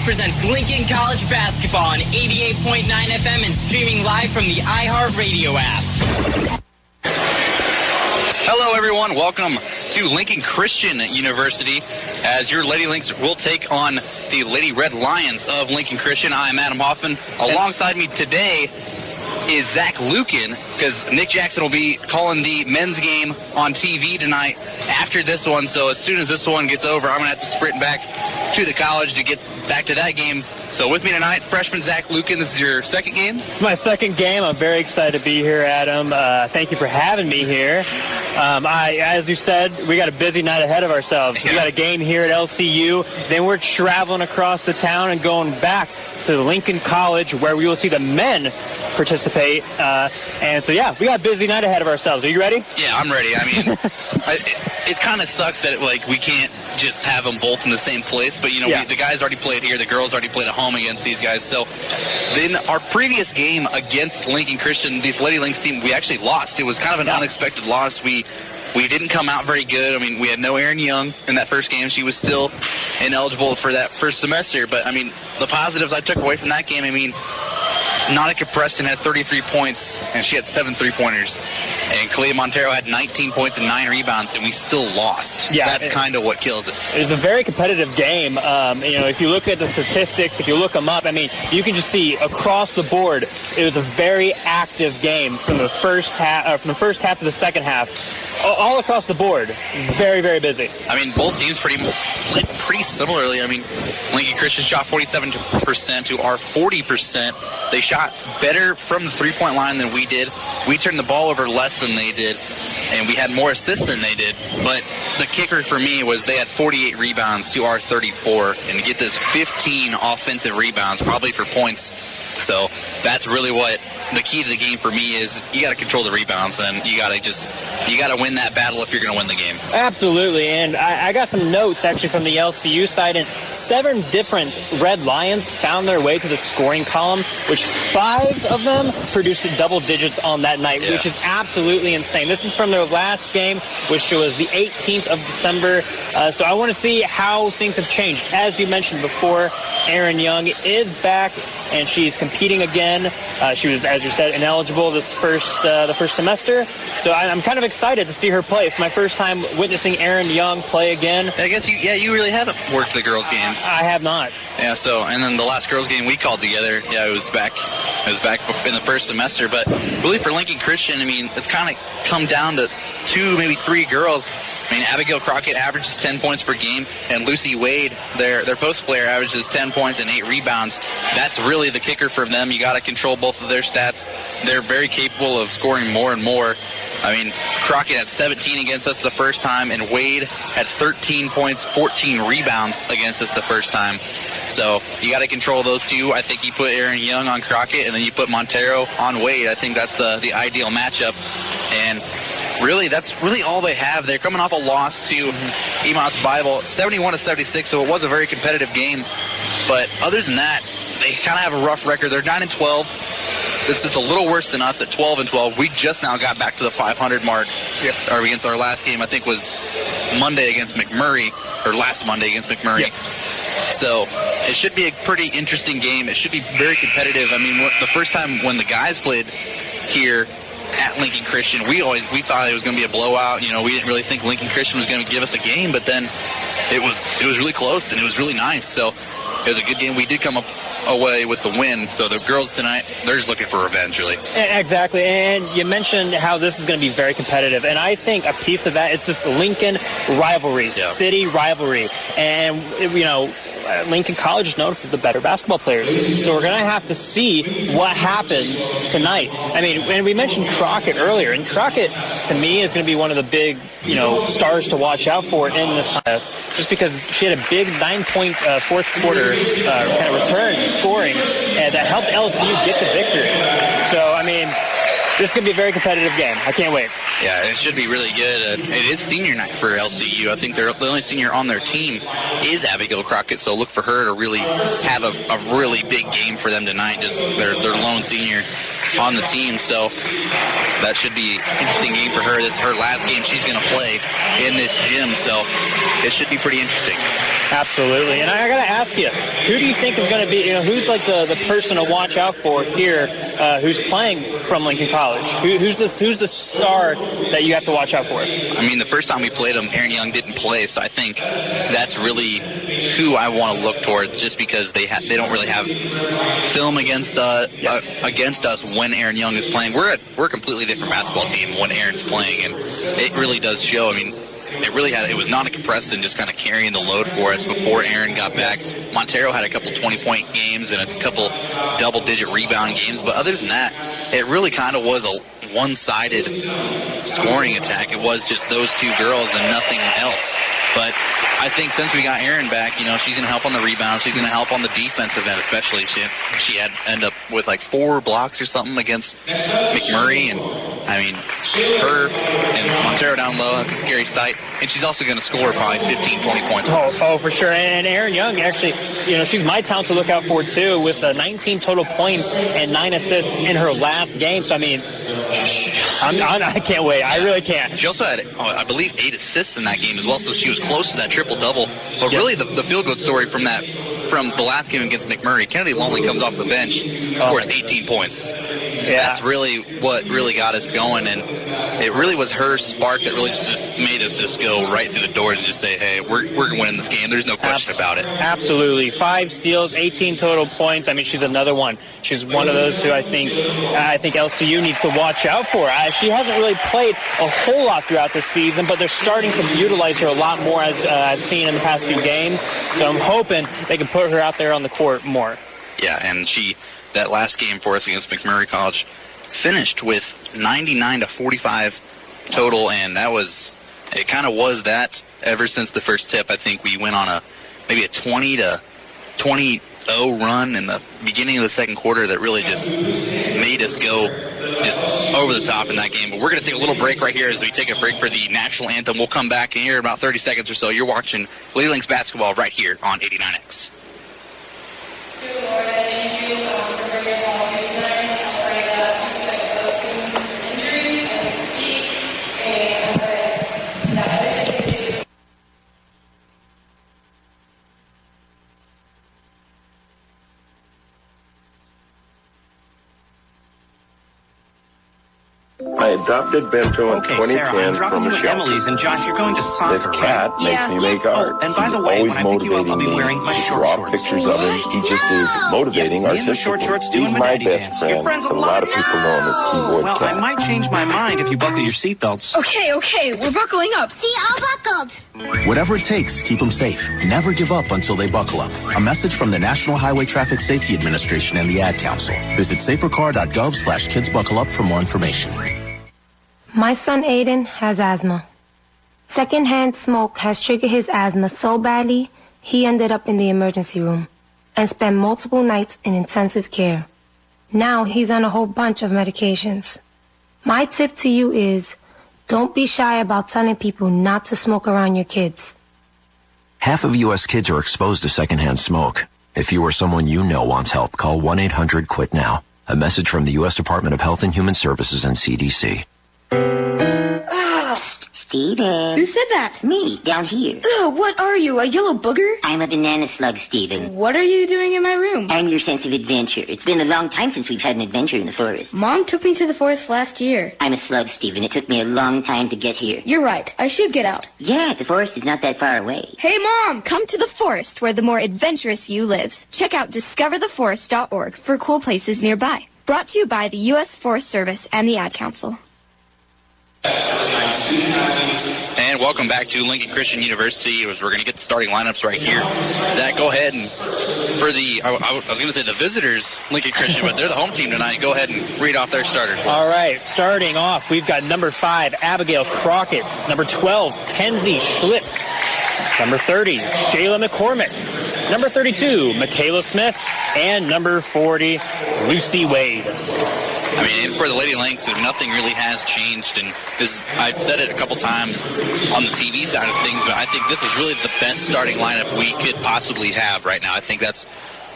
presents Lincoln College Basketball on 88.9 FM and streaming live from the iHeartRadio app. Hello, everyone. Welcome to Lincoln Christian University as your Lady Lynx will take on the Lady Red Lions of Lincoln Christian. I'm Adam Hoffman. Alongside me today is Zach Lukin, because Nick Jackson will be calling the men's game on TV tonight after this one. So as soon as this one gets over, I'm going to have to sprint back to the college to get back to that game. So with me tonight, freshman Zach Lukin. This is your second game? It's my second game. I'm very excited to be here, Adam. Thank you for having me here. As you said, we got a busy night ahead of ourselves. We got a game here at LCU. Then we're traveling across the town and going back to Lincoln College, where we will see the men participate. And so, yeah, we got a busy night ahead of ourselves. Are you ready? Yeah, I'm ready. I mean, it kind of sucks that we can't just have them both in the same place. But, the guys already played here. The girls already played at home against these guys. So then our previous game against Lincoln Christian, these Lady Lynx team, we actually lost. It was kind of an unexpected loss. We didn't come out very good. I mean, we had no Erin Young in that first game. She was still ineligible for that first semester. But, I mean, the positives I took away from that game, Nautica Preston had 33 points, and she had 7 3-pointers. And Kalia Montero had 19 points and 9 rebounds, and we still lost. Yeah, that's kind of what kills it. It was a very competitive game. If you look at the statistics, if you look them up, you can just see across the board, it was a very active game from the first half to the second half. All across the board, very, very busy. Both teams played pretty similarly. Lincoln Christian shot 47% to our 40%. They shot better from the three-point line than we did. We turned the ball over less than they did, and we had more assists than they did. But the kicker for me was they had 48 rebounds to our 34, and to get this 15 offensive rebounds, probably for points. So that's really what the key to the game for me is. You got to control the rebounds, and you got to win that battle if you're going to win the game. Absolutely, and I got some notes actually from the LCU side, and 7 different Red Lions found their way to the scoring column, which 5 of them produced double digits on that night, which is absolutely insane. This is from their last game, which was the 18th of December. So I want to see how things have changed. As you mentioned before, Erin Young is back, and she's competing again. She was, as you said, ineligible the first semester. So I'm kind of excited to see her play. It's my first time witnessing Erin Young play again. I guess you really haven't worked the girls' games. I have not. Yeah. So and then the last girls' game we called together. Yeah, it was back in the first semester. But really for Lincoln Christian, it's kind of come down to 2, maybe 3 girls. Abigail Crockett averages 10 points per game, and Lucy Wade, their post player, averages 10 points and 8 rebounds. That's really the kicker for them. You got to control both of their stats. They're very capable of scoring more and more. Crockett had 17 against us the first time, and Wade had 13 points, 14 rebounds against us the first time. So you got to control those two. I think you put Erin Young on Crockett, and then you put Montero on Wade. I think that's the ideal matchup. And really, that's really all they have. They're coming off a loss to Emos Bible, 71-76, so it was a very competitive game. But other than that, they kind of have a rough record. They're 9-12. This is a little worse than us at 12-12. We just now got back to the 500 mark. Or against our last game, I think was Monday against McMurray, or last Monday against McMurray. Yes. So it should be a pretty interesting game. It should be very competitive. The first time when the guys played here at Lincoln Christian, we thought it was going to be a blowout. We didn't really think Lincoln Christian was going to give us a game, but then it was really close and it was really nice. So it was a good game. We did come away with the win. So the girls tonight, they're just looking for revenge, really. Exactly. And you mentioned how this is going to be very competitive. And I think a piece of that, it's this Lincoln rivalry, city rivalry. And, Lincoln College is known for the better basketball players. So we're going to have to see what happens tonight. And we mentioned Crockett earlier. And Crockett, to me, is going to be one of the big, stars to watch out for in this contest. Just because she had a big 9-point fourth quarter kind of return scoring that helped LSU get the victory. So, this is going to be a very competitive game. I can't wait. Yeah, it should be really good. It is senior night for LCU. I think the only senior on their team is Abigail Crockett, so look for her to really have a really big game for them tonight, just their lone senior. on the team. So that should be an interesting game for her. This is her last game she's going to play in this gym, so it should be pretty interesting. Absolutely. And I got to ask you, who do you think is going to be, who's like the person to watch out for here who's playing from Lincoln College? Who's the star that you have to watch out for? I mean, the first time we played them, Aaron Young didn't play, so I think that's really who I want to look towards, just because they don't really have film against us when Aaron Young is playing. We're a completely different basketball team when Aaron's playing, and it really does show. I mean, it was non-compressed and just kind of carrying the load for us before Aaron got back. Montero had a couple 20-point games and a couple double-digit rebound games, but other than that, it really kind of was a one-sided scoring attack. It was just those two girls and nothing else. But I think since we got Aaron back, she's going to help on the rebound. She's going to help on the defensive end, especially. She had end up with like 4 blocks or something against McMurray, and I mean, her and Montero down low, that's a scary sight. And she's also going to score probably 15, 20 points. Oh, for sure. And Erin Young, actually, she's my talent to look out for, too, with 19 total points and 9 assists in her last game. So, I mean, I can't wait. I really can't. She also had, I believe, 8 assists in that game as well, so she was close to that triple-double. But really, the feel-good story from the last game against McMurray, Kennedy Longley comes off the bench, scores 18 points. Yeah. That's really what really got us going, and it really was her spark that really just made us just go right through the doors and just say, hey, we're going to win this game. There's no question about it. Absolutely. 5 steals, 18 total points. I mean, she's another one. She's one of those who I think LCU needs to watch out for. She hasn't really played a whole lot throughout this season, but they're starting to utilize her a lot more, as I've seen in the past few games. So I'm hoping they can put her out there on the court more. Yeah, and that last game for us against McMurray College finished with 99 to 45 total, and it kind of was that ever since the first tip. I think we went on maybe a 20 to 20-0 run in the beginning of the second quarter that really just made us go just over the top in that game. But we're going to take a little break right here as we take a break for the national anthem. We'll come back in here in about 30 seconds or so. You're watching Lady Lynx basketball right here on 89X. I adopted Bento in 2010 Sarah, from a you at shelter. Emily's, and Josh, you're going to soccer, This cat right? makes me make art. Oh, and by He's the way, always when I pick you up, I'll be motivating wearing me my to short draw shorts. pictures of him. He just is motivating me in the short artistically. shorts He's doing the my daddy best dance. Your friend. friends A will lot love of people know him as Keyboard Well, Cat. I might change my mind if you buckle your seatbelts. Okay, we're buckling up. See, all buckled. Whatever it takes, keep them safe. Never give up until they buckle up. A message from the National Highway Traffic Safety Administration and the Ad Council. Visit safercar.gov/kidsbuckleup for more information. My son Aiden has asthma. Secondhand smoke has triggered his asthma so badly, he ended up in the emergency room and spent multiple nights in intensive care. Now he's on a whole bunch of medications. My tip to you is, don't be shy about telling people not to smoke around your kids. Half of U.S. kids are exposed to secondhand smoke. If you or someone you know wants help, call 1-800-QUIT-NOW. A message from the U.S. Department of Health and Human Services and CDC. Steven. Who said that? Me, down here. Ugh, what are you, a yellow booger? I'm a banana slug, Steven. What are you doing in my room? I'm your sense of adventure. It's been a long time since we've had an adventure in the forest. Mom took me to the forest last year. I'm a slug, Steven. It took me a long time to get here. You're right. I should get out. Yeah, the forest is not that far away. Hey, Mom! Come to the forest where the more adventurous you lives. Check out discovertheforest.org for cool places nearby. Brought to you by the U.S. Forest Service and the Ad Council. And welcome back to Lincoln Christian University. We're going to get the starting lineups right here. Zach, go ahead and for I was going to say the visitors, Lincoln Christian, but they're the home team tonight. Go ahead and read off their starters. All right, starting off, we've got number 5, Abigail Crockett. Number 12, Kenzie Schlip. Number 30, Shayla McCormick. Number 32, Michaela Smith. And number 40, Lucy Wade. I mean, for the Lady Lynx, nothing really has changed, and I've said it a couple times on the TV side of things, but I think this is really the best starting lineup we could possibly have right now. I think that's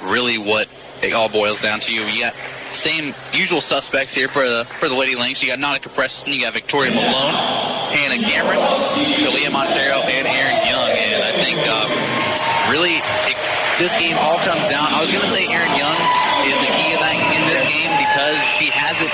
really what it all boils down to. You got same usual suspects here for the Lady Lynx. You got Nautica Preston, you got Victoria Malone, Hannah Cameron, Kalia Montero, and Erin Young. And I think really this game all comes down. I was going to say Erin Young is the key in this game because she hasn't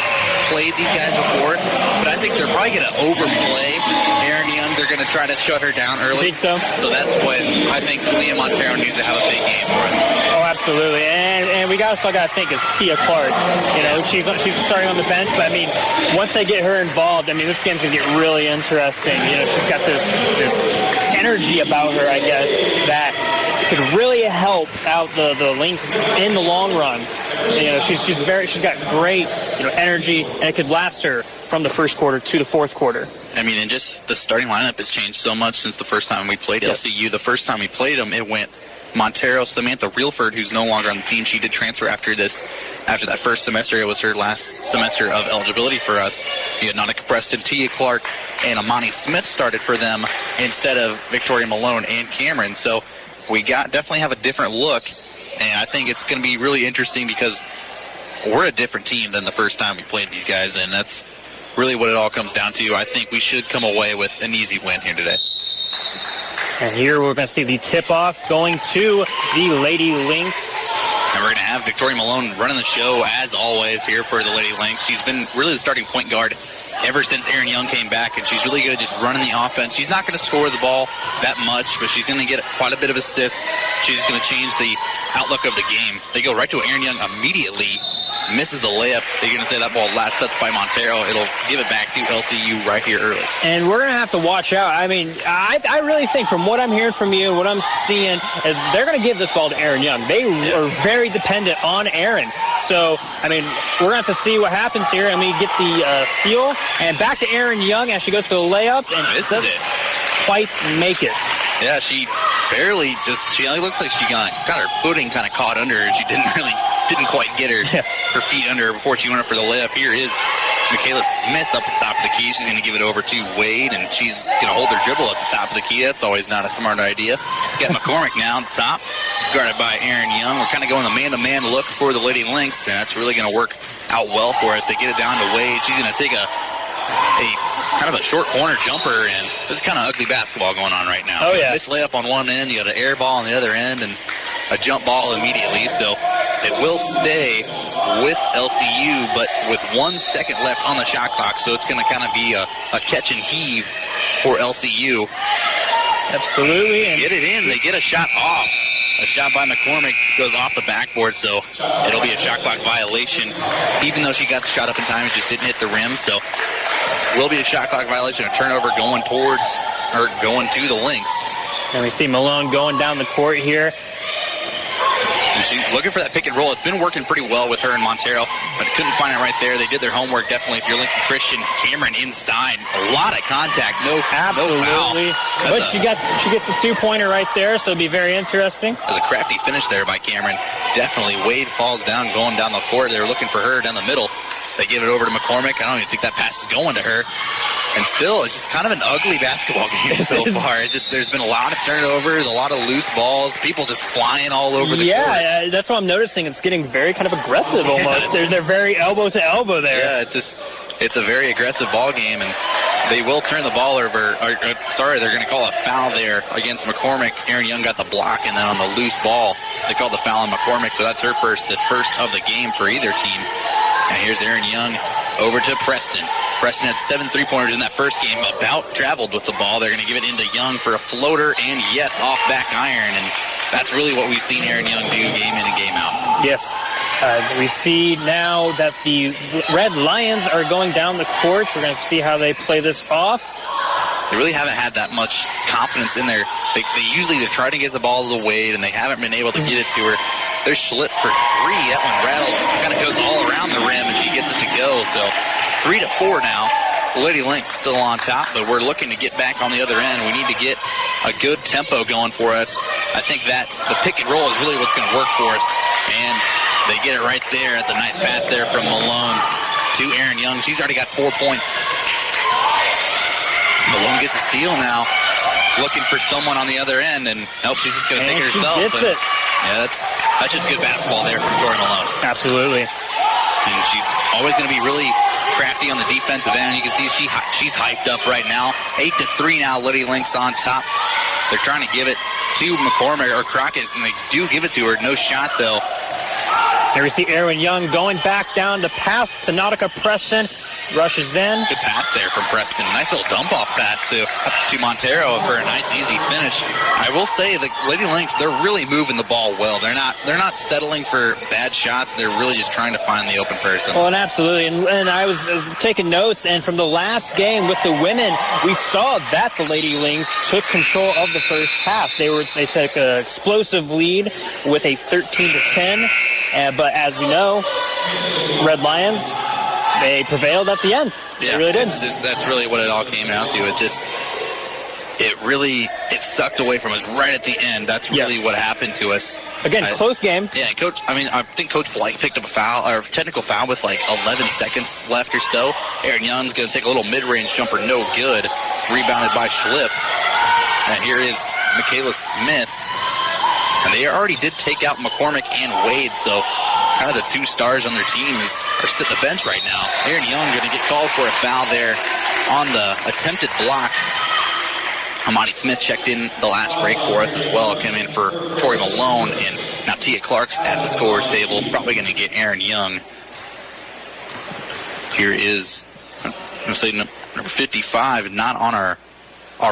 played these guys before, but I think they're probably going to overplay Erin Young. They're going to try to shut her down early. I think so. So that's what I think Kalia Montero needs to have a big game for us. Oh, absolutely. And we also got to think is Tia Clark. You know, she's starting on the bench, but I mean, once they get her involved, I mean, this game's going to get really interesting. You know, she's got this energy about her, I guess, that could really help out the Lynx in the long run. You know, she's got great, you know, energy, and it could last her from the first quarter to the fourth quarter. I mean, and just the starting lineup has changed so much since the first time we played LCU. The first time we played them, it went Montero, Samantha Reelford, who's no longer on the team. She did transfer after that first semester. It was her last semester of eligibility for us. You had Nautica Preston, Tia Clark, and Amani Smith started for them instead of Victoria Malone and Cameron. So we definitely have a different look, and I think it's going to be really interesting because we're a different team than the first time we played these guys, and that's really what it all comes down to. I think we should come away with an easy win here today. And here we're going to see the tip-off going to the Lady Lynx. And we're going to have Victoria Malone running the show, as always, here for the Lady Lynx. She's been really the starting point guard ever since Erin Young came back, and she's really good at just running the offense. She's not going to score the ball that much, but she's going to get quite a bit of assists. She's just going to change the outlook of the game. They go right to Erin Young immediately, misses the layup. They're going to say that ball last touch by Montero. It'll give it back to LCU right here early. And we're going to have to watch out. I mean, I really think from what I'm hearing from you and what I'm seeing is they're going to give this ball to Erin Young. They are very dependent on Erin. So, I mean, we're going to have to see what happens here. I mean, get the steal. And back to Erin Young as she goes for the layup. And this is it. Quite make it. Yeah, she barely she looks like she got her footing kind of caught under her. She didn't quite get her feet under her before she went up for the layup. Here is Michaela Smith up at the top of the key. She's going to give it over to Wade, and she's going to hold her dribble at the top of the key. That's always not a smart idea. Got McCormick now on the top, guarded by Erin Young. We're kind of going a man-to-man look for the Lady Lynx, and that's really going to work out well for us. They get it down to Wade. She's going to take a kind of a short corner jumper, and this is kind of ugly basketball going on right now. Oh, yeah. This layup on one end, you got an air ball on the other end, and a jump ball immediately. So it will stay with LCU, but with 1 second left on the shot clock, so it's going to kind of be a catch and heave for LCU. Absolutely. Get it in. They get a shot off. A shot by McCormick goes off the backboard, so it'll be a shot clock violation. Even though she got the shot up in time, it just didn't hit the rim, so will be a shot clock violation, a turnover going to the Lynx. And we see Malone going down the court here. And she's looking for that pick and roll. It's been working pretty well with her and Montero, but couldn't find it right there. They did their homework, definitely. If you're Lincoln Christian, Cameron inside. A lot of contact. No foul. But she gets a two-pointer right there, so it'll be very interesting. There's a crafty finish there by Cameron. Definitely. Wade falls down, going down the court. They're looking for her down the middle. They give it over to McCormick. I don't even think that pass is going to her. And still, it's just kind of an ugly basketball game so far. There's been a lot of turnovers, a lot of loose balls, people just flying all over the court. Yeah, that's what I'm noticing. It's getting very kind of aggressive almost. They're very elbow to elbow there. Yeah, it's a very aggressive ball game, and they will turn the ball over. They're going to call a foul there against McCormick. Erin Young got the block, and then on the loose ball, they called the foul on McCormick, so that's the first of the game for either team. And here's Erin Young over to Preston. Preston had 7 3-pointers in that first game, about traveled with the ball. They're going to give it into Young for a floater, and yes, off back iron. And that's really what we've seen Erin Young do game in and game out. Yes. We see now that the Red Lions are going down the court. We're going to see how they play this off. They really haven't had that much confidence in there. They usually try to get the ball to the Wade, and they haven't been able to get it to her. There's Schlitt for 3. That one rattles, kind of goes all around the rim, and she gets it to go. So 3-4 now. Lady Lynx still on top, but we're looking to get back on the other end. We need to get a good tempo going for us. I think that the pick and roll is really what's going to work for us. And they get it right there. That's a nice pass there from Malone to Erin Young. She's already got 4 points. Malone gets a steal now, looking for someone on the other end, and nope, she's just going to take it herself. She gets it. Yeah, that's just good basketball there from Jordan Malone. Absolutely. And she's always going to be really crafty on the defensive end. You can see she's hyped up right now. 8-3 now, Lady Lynx on top. They're trying to give it to McCormick or Crockett, and they do give it to her. No shot, though. Here we see Erin Young going back down to pass to Nautica Preston. Rushes in. Good pass there from Preston. Nice little dump-off pass to Montero for a nice, easy finish. I will say the Lady Lynx, they're really moving the ball well. They're not settling for bad shots. They're really just trying to find the open person. Well, and absolutely. And I was taking notes, and from the last game with the women, we saw that the Lady Lynx took control of the first half. They took an explosive lead with a 13-10. But as we know, Red Lions, they prevailed at the end. Yeah, they really did. That's really what it all came down to. It sucked away from us right at the end. That's really what happened to us. Again, close game. Yeah, I think Coach Blight picked up a foul, or a technical foul with like 11 seconds left or so. Erin Young's going to take a little mid-range jumper, no good. Rebounded by Schlipp. And here is Michaela Smith. And they already did take out McCormick and Wade, so kind of the two stars on their team are sitting the bench right now. Erin Young going to get called for a foul there on the attempted block. Amani Smith checked in the last break for us as well, coming in for Troy Malone, and now Tia Clark's at the scorer's table, probably going to get Erin Young. Here is, I'm going to say number 55, not on our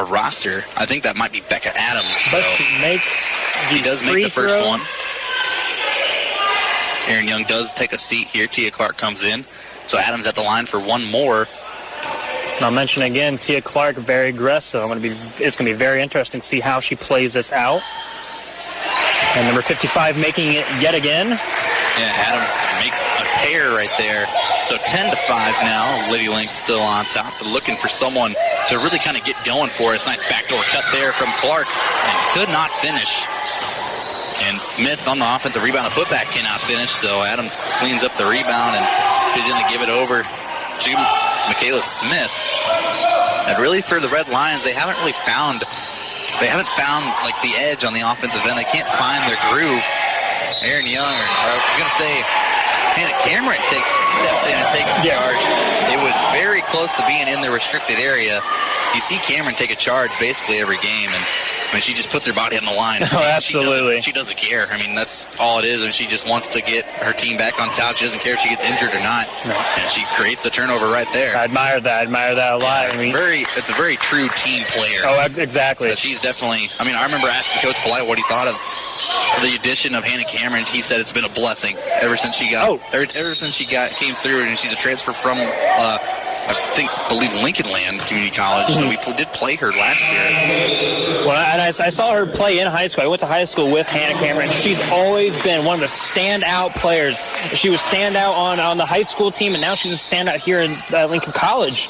roster. I think that might be Becca Adams. But she does make the first one. Erin Young does take a seat here. Tia Clark comes in. So Adams at the line for one more. And I'll mention again, Tia Clark, very aggressive. It's going to be very interesting to see how she plays this out. And number 55 making it yet again. Yeah, Adams makes a pair right there. So 10-5 now. Lady Lynx still on top. They're looking for someone to really kind of get going for us. Nice backdoor cut there from Clark, and could not finish. And Smith on the offensive rebound, a putback cannot finish. So Adams cleans up the rebound, and she's going to give it over to Michaela Smith. And really for the Red Lions, they haven't found like the edge on the offensive end. They can't find their groove. Erin Young, or I was going to say, Hannah Cameron steps in and takes the charge. It was very close to being in the restricted area. You see Cameron take a charge basically every game, and she just puts her body on the line. Oh, absolutely. She doesn't care. That's all it is, and she just wants to get her team back on top. She doesn't care if she gets injured or not. No. And she creates the turnover right there. I admire that a lot. It's a very true team player. Oh, exactly. But she's definitely, I remember asking Coach Polite what he thought of the addition of Hannah Cameron. He said it's been a blessing ever since she came through, and she's a transfer from I believe Lincoln Land Community College, so we did play her last year. Well, and I saw her play in high school. I went to high school with Hannah Cameron. She's always been one of the standout players. She was standout on the high school team, and now she's a standout here in Lincoln College.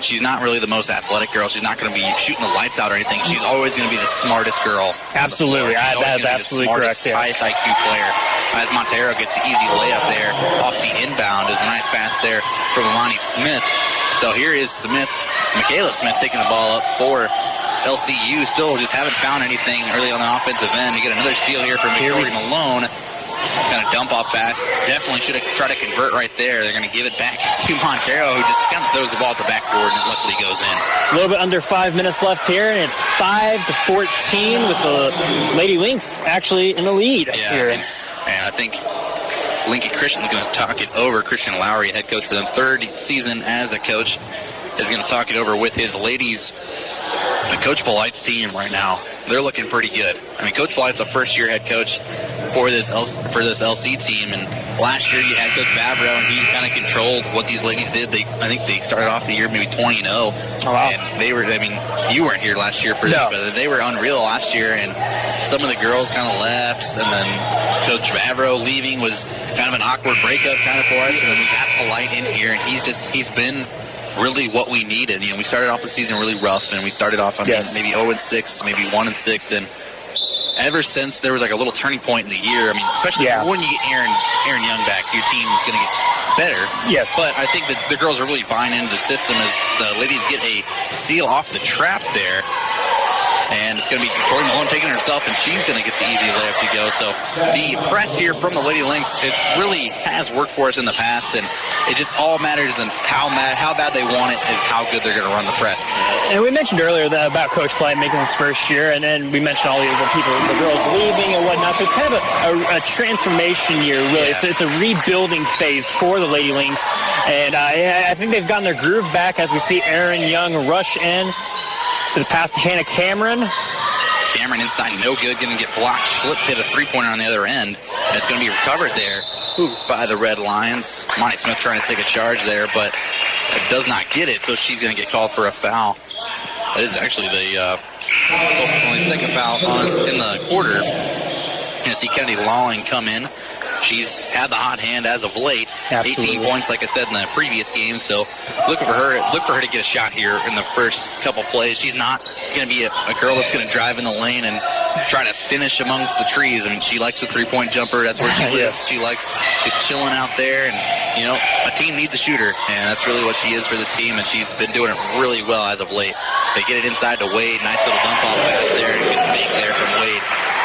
She's not really the most athletic girl. She's not going to be shooting the lights out or anything. She's always going to be the smartest girl. Absolutely. That is absolutely correct. Yeah. Highest IQ player. As Montero gets the easy layup there off the inbound. Is a nice pass there from Amani Smith. So here is Michaela Smith taking the ball up for LCU. Still just haven't found anything early on the offensive end. You get another steal here from Victoria Malone. Kind of dump off pass. Definitely should have tried to convert right there. They're going to give it back to Montero, who just kind of throws the ball at the backboard, and it luckily goes in. A little bit under 5 minutes left here, and it's 5-14 with the Lady Lynx actually in the lead here. And I think Lincoln Christian is going to talk it over. Christian Lowry, head coach for them, third season as a coach, is going to talk it over with his ladies. And Coach Polite's team right now, they're looking pretty good. Coach Polite's a first-year head coach for this LC team, and last year you had Coach Favreau, and he kind of controlled what these ladies did. I think they started off the year maybe 20-0. Oh, wow. And they were, you weren't here last year for this, but they were unreal last year, and some of the girls kind of left, and then Coach Favreau leaving was kind of an awkward breakup kind of for us, and then we got Polite in here, and he's been really what we needed. We started off the season really rough, and we started off maybe 0-6, maybe 1-6, and ever since there was like a little turning point in the year. Especially when you get Erin Young back, your team is going to get better. Yes. But I think that the girls are really buying into the system as the ladies get a seal off the trap there. And it's going to be Tori Malone taking it herself, and she's going to get the easy layup to go. So the press here from the Lady Lynx, it really has worked for us in the past, and it just all matters in how bad they want it is how good they're going to run the press. And we mentioned earlier about Coach Platt making his first year, and then we mentioned all the people, the girls leaving and whatnot. So it's kind of a transformation year, really. Yeah. It's a rebuilding phase for the Lady Lynx, and I think they've gotten their groove back as we see Erin Young rush in to the pass to Hannah Cameron. Cameron inside, no good, going to get blocked. Schlip hit a three-pointer on the other end, and it's going to be recovered there by the Red Lions. Monty Smith trying to take a charge there, but it does not get it, so she's going to get called for a foul. That is actually the only second foul on us in the quarter. You're going to see Kennedy Lawling come in. She's had the hot hand as of late. Absolutely. 18 points, like I said, in the previous game. So look for her to get a shot here in the first couple plays. She's not going to be a girl that's going to drive in the lane and try to finish amongst the trees. I mean, she likes a three-point jumper. That's where she lives. She likes just chilling out there. And, you know, a team needs a shooter, and that's really what she is for this team, and she's been doing it really well as of late. They get it inside to Wade. Nice little dump-off pass there, and good fake there from Wade.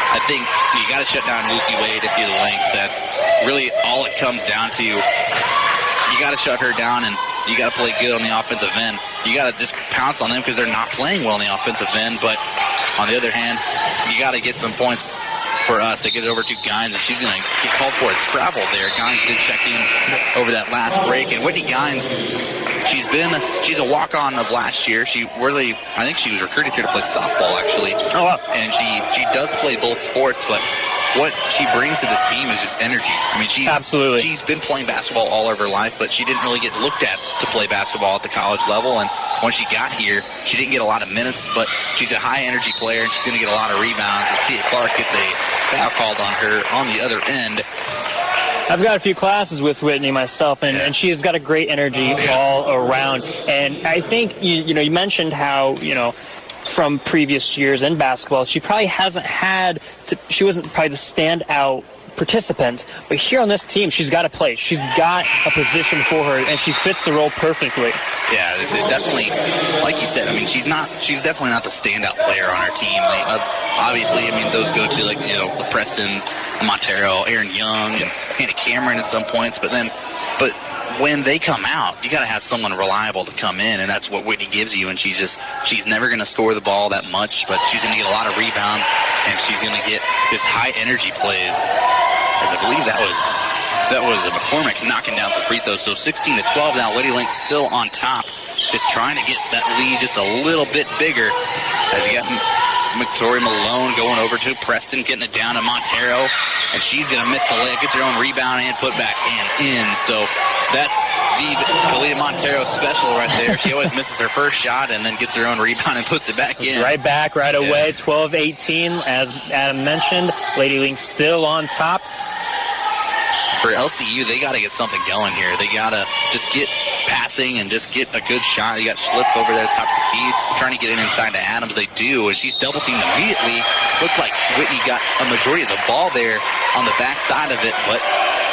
I think you got to shut down Lucy Wade if you're the Lynx. That's really all it comes down to. You got to shut her down, and you got to play good on the offensive end. You got to just pounce on them because they're not playing well on the offensive end. But on the other hand, you got to get some points for us. They get it over to Gines, and she's going to get called for a travel there. Gines did check in over that last break, and Whitney Gines, she's a walk-on of last year. I think she was recruited here to play softball, actually. Oh, wow. And she does play both sports, but what she brings to this team is just energy. I mean, she's been playing basketball all of her life, but she didn't really get looked at to play basketball at the college level. And when she got here, she didn't get a lot of minutes, but she's a high-energy player, and she's going to get a lot of rebounds as Tia Clark gets a foul called on her on the other end. I've got a few classes with Whitney myself, and she has got a great energy all around. And I think, you mentioned how, from previous years in basketball, she probably she wasn't probably the standout participant, but here on this team, she's got a place. She's got a position for her, and she fits the role perfectly. Yeah, it's definitely, like you said, I mean, she's definitely not the standout player on our team. Obviously, I mean, those go to, the Prestons, Montero, Erin Young, and Hannah Cameron at some points, but when they come out, you got to have someone reliable to come in, and that's what Whitney gives you. And she's never going to score the ball that much, but she's going to get a lot of rebounds, and she's going to get just high energy plays. As I believe that was a McCormick knocking down some free throws. So 16-12 now. Lady Lynx still on top, just trying to get that lead just a little bit bigger. As you got Victoria Malone going over to Preston, getting it down to Montero, and she's going to miss the layup, gets her own rebound and put back and in. So that's the Kalita Montero special right there. She always misses her first shot and then gets her own rebound and puts it back in. Right back, right away, 12-18. As Adam mentioned, Lady Lynx still on top. For LCU, they got to get something going here. They got to just get passing and just get a good shot. You got Schlip over there at the top of the key, trying to get it inside to Adams. They do, and she's double-teamed immediately. Looked like Whitney got a majority of the ball there on the back side of it, but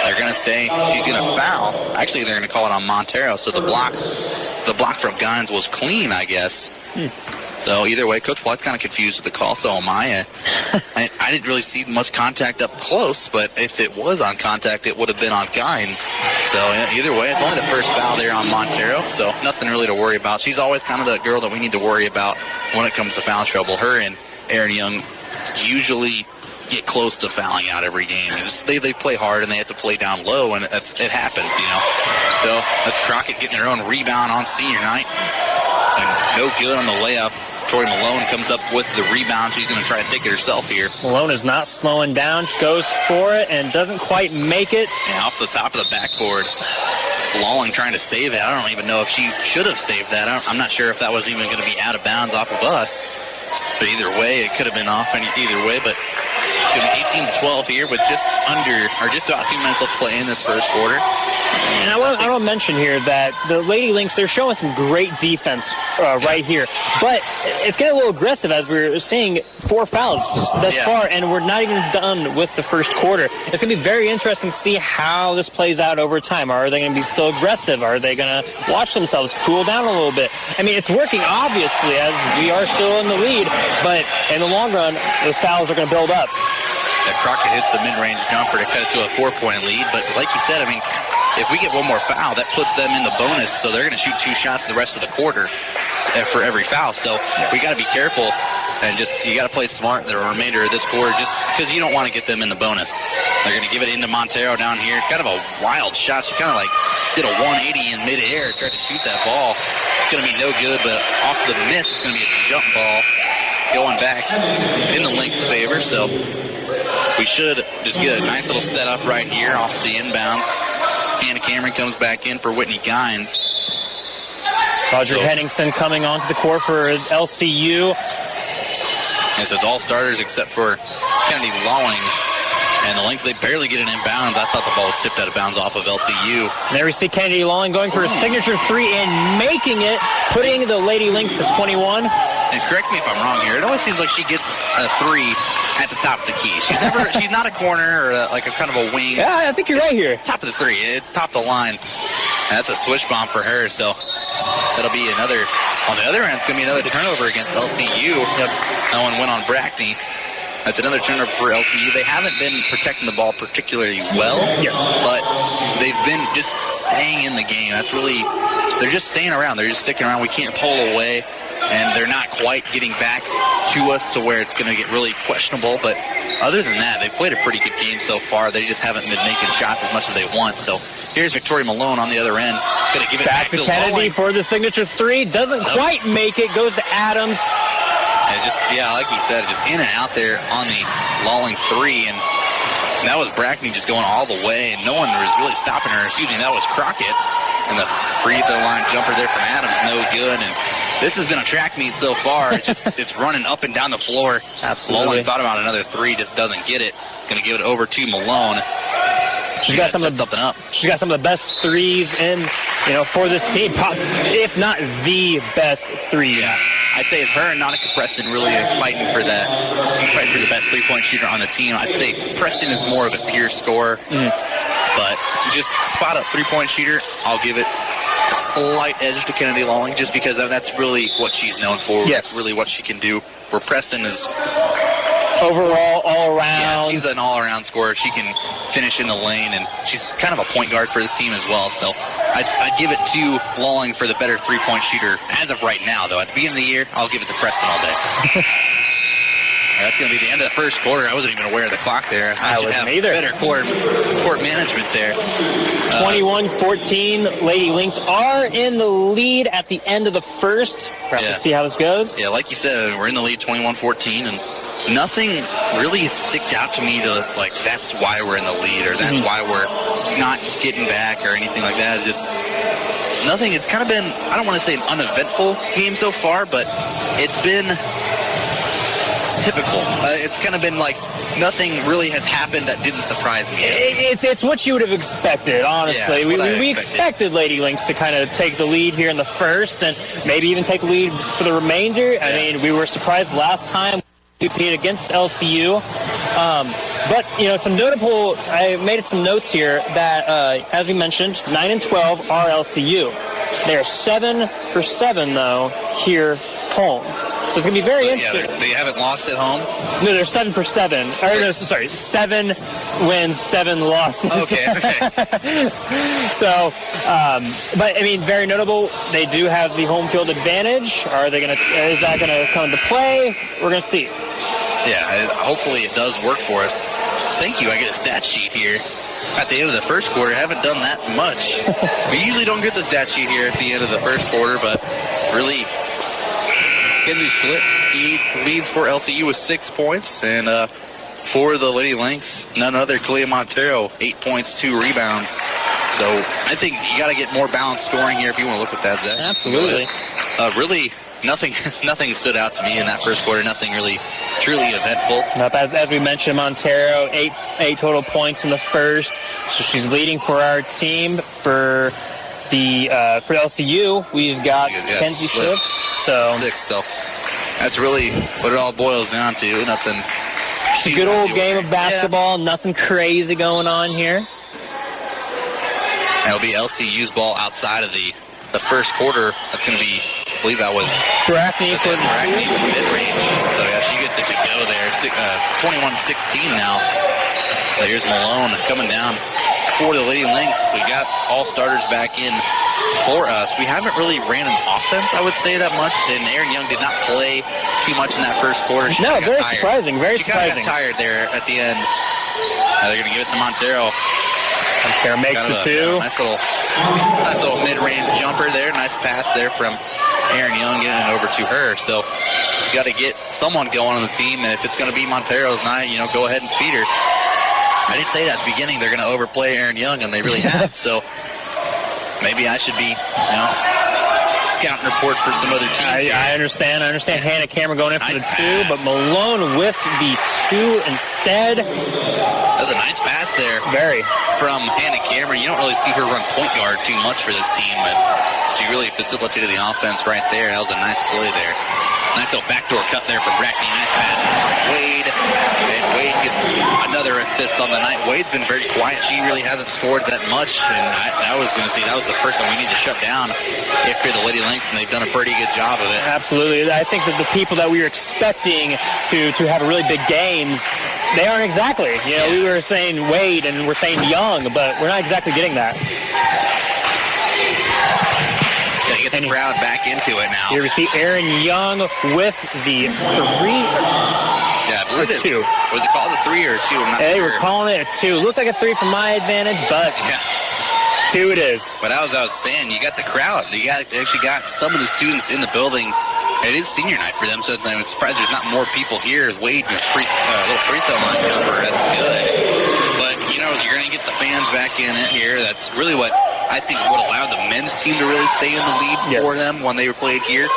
they're going to say she's going to foul. Actually, they're going to call it on Montero, so the block from Gines was clean, I guess. So either way, Coach Black's kind of confused with the call, so am I. I didn't really see much contact up close, but if it was on contact, it would have been on Gines. So either way, it's only the first foul there on Montero, so nothing really to worry about. She's always kind of the girl that we need to worry about when it comes to foul trouble. Her and Erin Young usually get close to fouling out every game. They play hard, and they have to play down low, and it happens, So that's Crockett getting her own rebound on senior night. And no good on the layup. Troy Malone comes up with the rebound. She's going to try to take it herself here. Malone is not slowing down, goes for it, and doesn't quite make it. And off the top of the backboard, Lawling trying to save it. I don't even know if she should have saved that. I'm not sure if that was even going to be out of bounds off of us. But either way, it could have been off either way. But to them 18-12 here with just about 2 minutes left to play in this first quarter. And I want to mention here that the Lady Lynx, they're showing some great defense right here. But it's getting a little aggressive as we're seeing 4 fouls thus far, and we're not even done with the first quarter. It's going to be very interesting to see how this plays out over time. Are they going to be still aggressive? Are they going to watch themselves cool down a little bit? I mean, it's working, obviously, as we are still in the lead. But in the long run, those fouls are going to build up. Yeah, Crockett hits the mid-range jumper to cut it to a 4-point lead. But like you said, I mean, if we get one more foul, that puts them in the bonus, so they're going to shoot 2 shots the rest of the quarter for every foul. So we got to be careful, and you got to play smart the remainder of this quarter, just because you don't want to get them in the bonus. They're going to give it into Montero down here. Kind of a wild shot. She kind of like did a 180 in midair, tried to shoot that ball. It's going to be no good, but off the miss, it's going to be a jump ball going back in the Lynx' favor. So we should just get a nice little setup right here off the inbounds. Hannah Cameron comes back in for Whitney Gines. Roger Henningsen coming onto the court for LCU. And so it's all starters except for Kennedy Lawling. And the Lynx, they barely get it in bounds. I thought the ball was tipped out of bounds off of LCU. And there we see Kennedy Lawling going for a signature 3 and making it, putting the Lady Lynx to 21. And correct me if I'm wrong here. It always seems like she gets a 3 at the top of the key. She's not a corner or like a kind of a wing. Yeah, I think you're right here. Top of the 3. It's top of the line. And that's a switch bomb for her. So that'll be another. On the other end, it's going to be another turnover against LCU. That one went on Brackney. That's another turnover for LCU. They haven't been protecting the ball particularly well. Yes. But they've been just staying in the game. That's really, they're just staying around. They're just sticking around. We can't pull away. And they're not quite getting back to us to where it's going to get really questionable. But other than that, they've played a pretty good game so far. They just haven't been making shots as much as they want. So here's Victoria Malone on the other end. Going to give it back to Kennedy Lawling for the signature 3. Doesn't quite make it. Goes to Adams. And just, like he said, just in and out there on the Lawling 3. And that was Brackney just going all the way. And no one was really stopping her. Excuse me, that was Crockett. And the free throw line jumper there from Adams, no good. And this has been a track meet so far. It's running up and down the floor. Absolutely. Lawling thought about another 3, just doesn't get it. Going to give it over to Malone. She's got something up. She's got some of the best 3s in, for this team. If not the best 3s. Yeah. I'd say it's her and Nautica Preston really fighting for the best 3-point shooter on the team. I'd say Preston is more of a pure scorer. But just spot up 3-point shooter, I'll give it a slight edge to Kennedy Lawling just because that's really what she's known for. Yes. That's really what she can do. Where Preston is overall, all around. Yeah, she's an all-around scorer. She can finish in the lane, and she's kind of a point guard for this team as well. So I'd give it to Lawling for the better 3-point shooter as of right now, though. At the beginning of the year, I'll give it to Preston all day. That's going to be the end of the first quarter. I wasn't even aware of the clock there. I should have either. Better court management there. 21-14. Lady Lynx are in the lead at the end of the first. We'll have to see how this goes. Yeah, like you said, we're in the lead 21-14, and nothing really sticked out to me that's like, that's why we're in the lead, or that's why we're not getting back, or anything like that. Just nothing. It's kind of been, I don't want to say an uneventful game so far, but it's been typical. It's kind of been like nothing really has happened that didn't surprise me. It's what you would have expected, honestly. Yeah, we expected Lady Lynx to kind of take the lead here in the first and maybe even take the lead for the remainder. I mean, we were surprised last time we played against LCU. But, some notable, I made some notes here that, as we mentioned, 9 and 12 are LCU. They're 7 for 7, though, here home. So it's going to be very interesting. Yeah, they haven't lost at home? No, they're 7 for 7. Or, no, sorry, 7 wins, 7 losses. Okay. So, but, I mean, very notable. They do have the home field advantage. Is that going to come into play? We're going to see. Yeah, hopefully it does work for us. Thank you. I get a stat sheet here at the end of the first quarter. I haven't done that much. We usually don't get the stat sheet here at the end of the first quarter, but really, Kenzie Schlitt, he leads for LCU with 6 points, and for the Lady Lynx, none other, Kalia Montero, 8 points, 2 rebounds. So I think you got to get more balanced scoring here if you want to look at that, Zach. Absolutely. Really, nothing stood out to me in that first quarter. Nothing really truly eventful. Nope, as we mentioned, Montero, eight total points in the first. So she's leading for our team. For LCU, we've got Kenzie Shipp. So 6. So that's really what it all boils down to. Nothing. It's a good old game of basketball. Yeah. Nothing crazy going on here. That'll be LCU's ball outside of the first quarter. That's going to be, I believe that was Brackney for Brackney with mid-range. So, yeah, she gets it to go there. 21-16 now. But here's Malone coming down for the Lady Lynx. We got all starters back in for us. We haven't really ran an offense, I would say, that much. And Erin Young did not play too much in that first quarter. No, very surprising. Very surprising. She got tired there at the end. They're going to give it to Montero. Montero makes the 2. Nice little mid-range jumper there. Nice pass there from Erin Young, getting it over to her. So you got to get someone going on the team. And if it's going to be Montero's night, go ahead and feed her. I didn't say that at the beginning. They're going to overplay Erin Young, and they really have. So maybe I should be, scouting reports for some other teams. I understand. Hannah Cameron going in for the 2, but Malone with the 2 instead. That was a nice pass there. Very. From Hannah Cameron. You don't really see her run point guard too much for this team, but she really facilitated the offense right there. That was a nice play there. Nice little backdoor cut there from Brackney. Nice pass from Wade. And Wade gets another assist on the night. Wade's been very quiet. She really hasn't scored that much. And I was going to say that was the person we need to shut down if you're the Lady Lynx, and they've done a pretty good job of it. Absolutely. I think that the people that we were expecting to have really big games, they aren't exactly. We were saying Wade and we're saying Young, but we're not exactly getting that. Gotta get the crowd back into it now. Here we see Erin Young with the 3. Yeah, I believe it is. 2. Was it called a 3 or a 2? I'm not sure. They were calling it a 2. Looked like a 3 from my advantage, but 2 it is. But as I was saying, you got the crowd. They actually got some of the students in the building. It is senior night for them, so I'm surprised there's not more people here. Wade with a little free throw line jumper. That's good. But, you're going to get the fans back in it here. That's really what I think would allow the men's team to really stay in the lead for them when they were played here.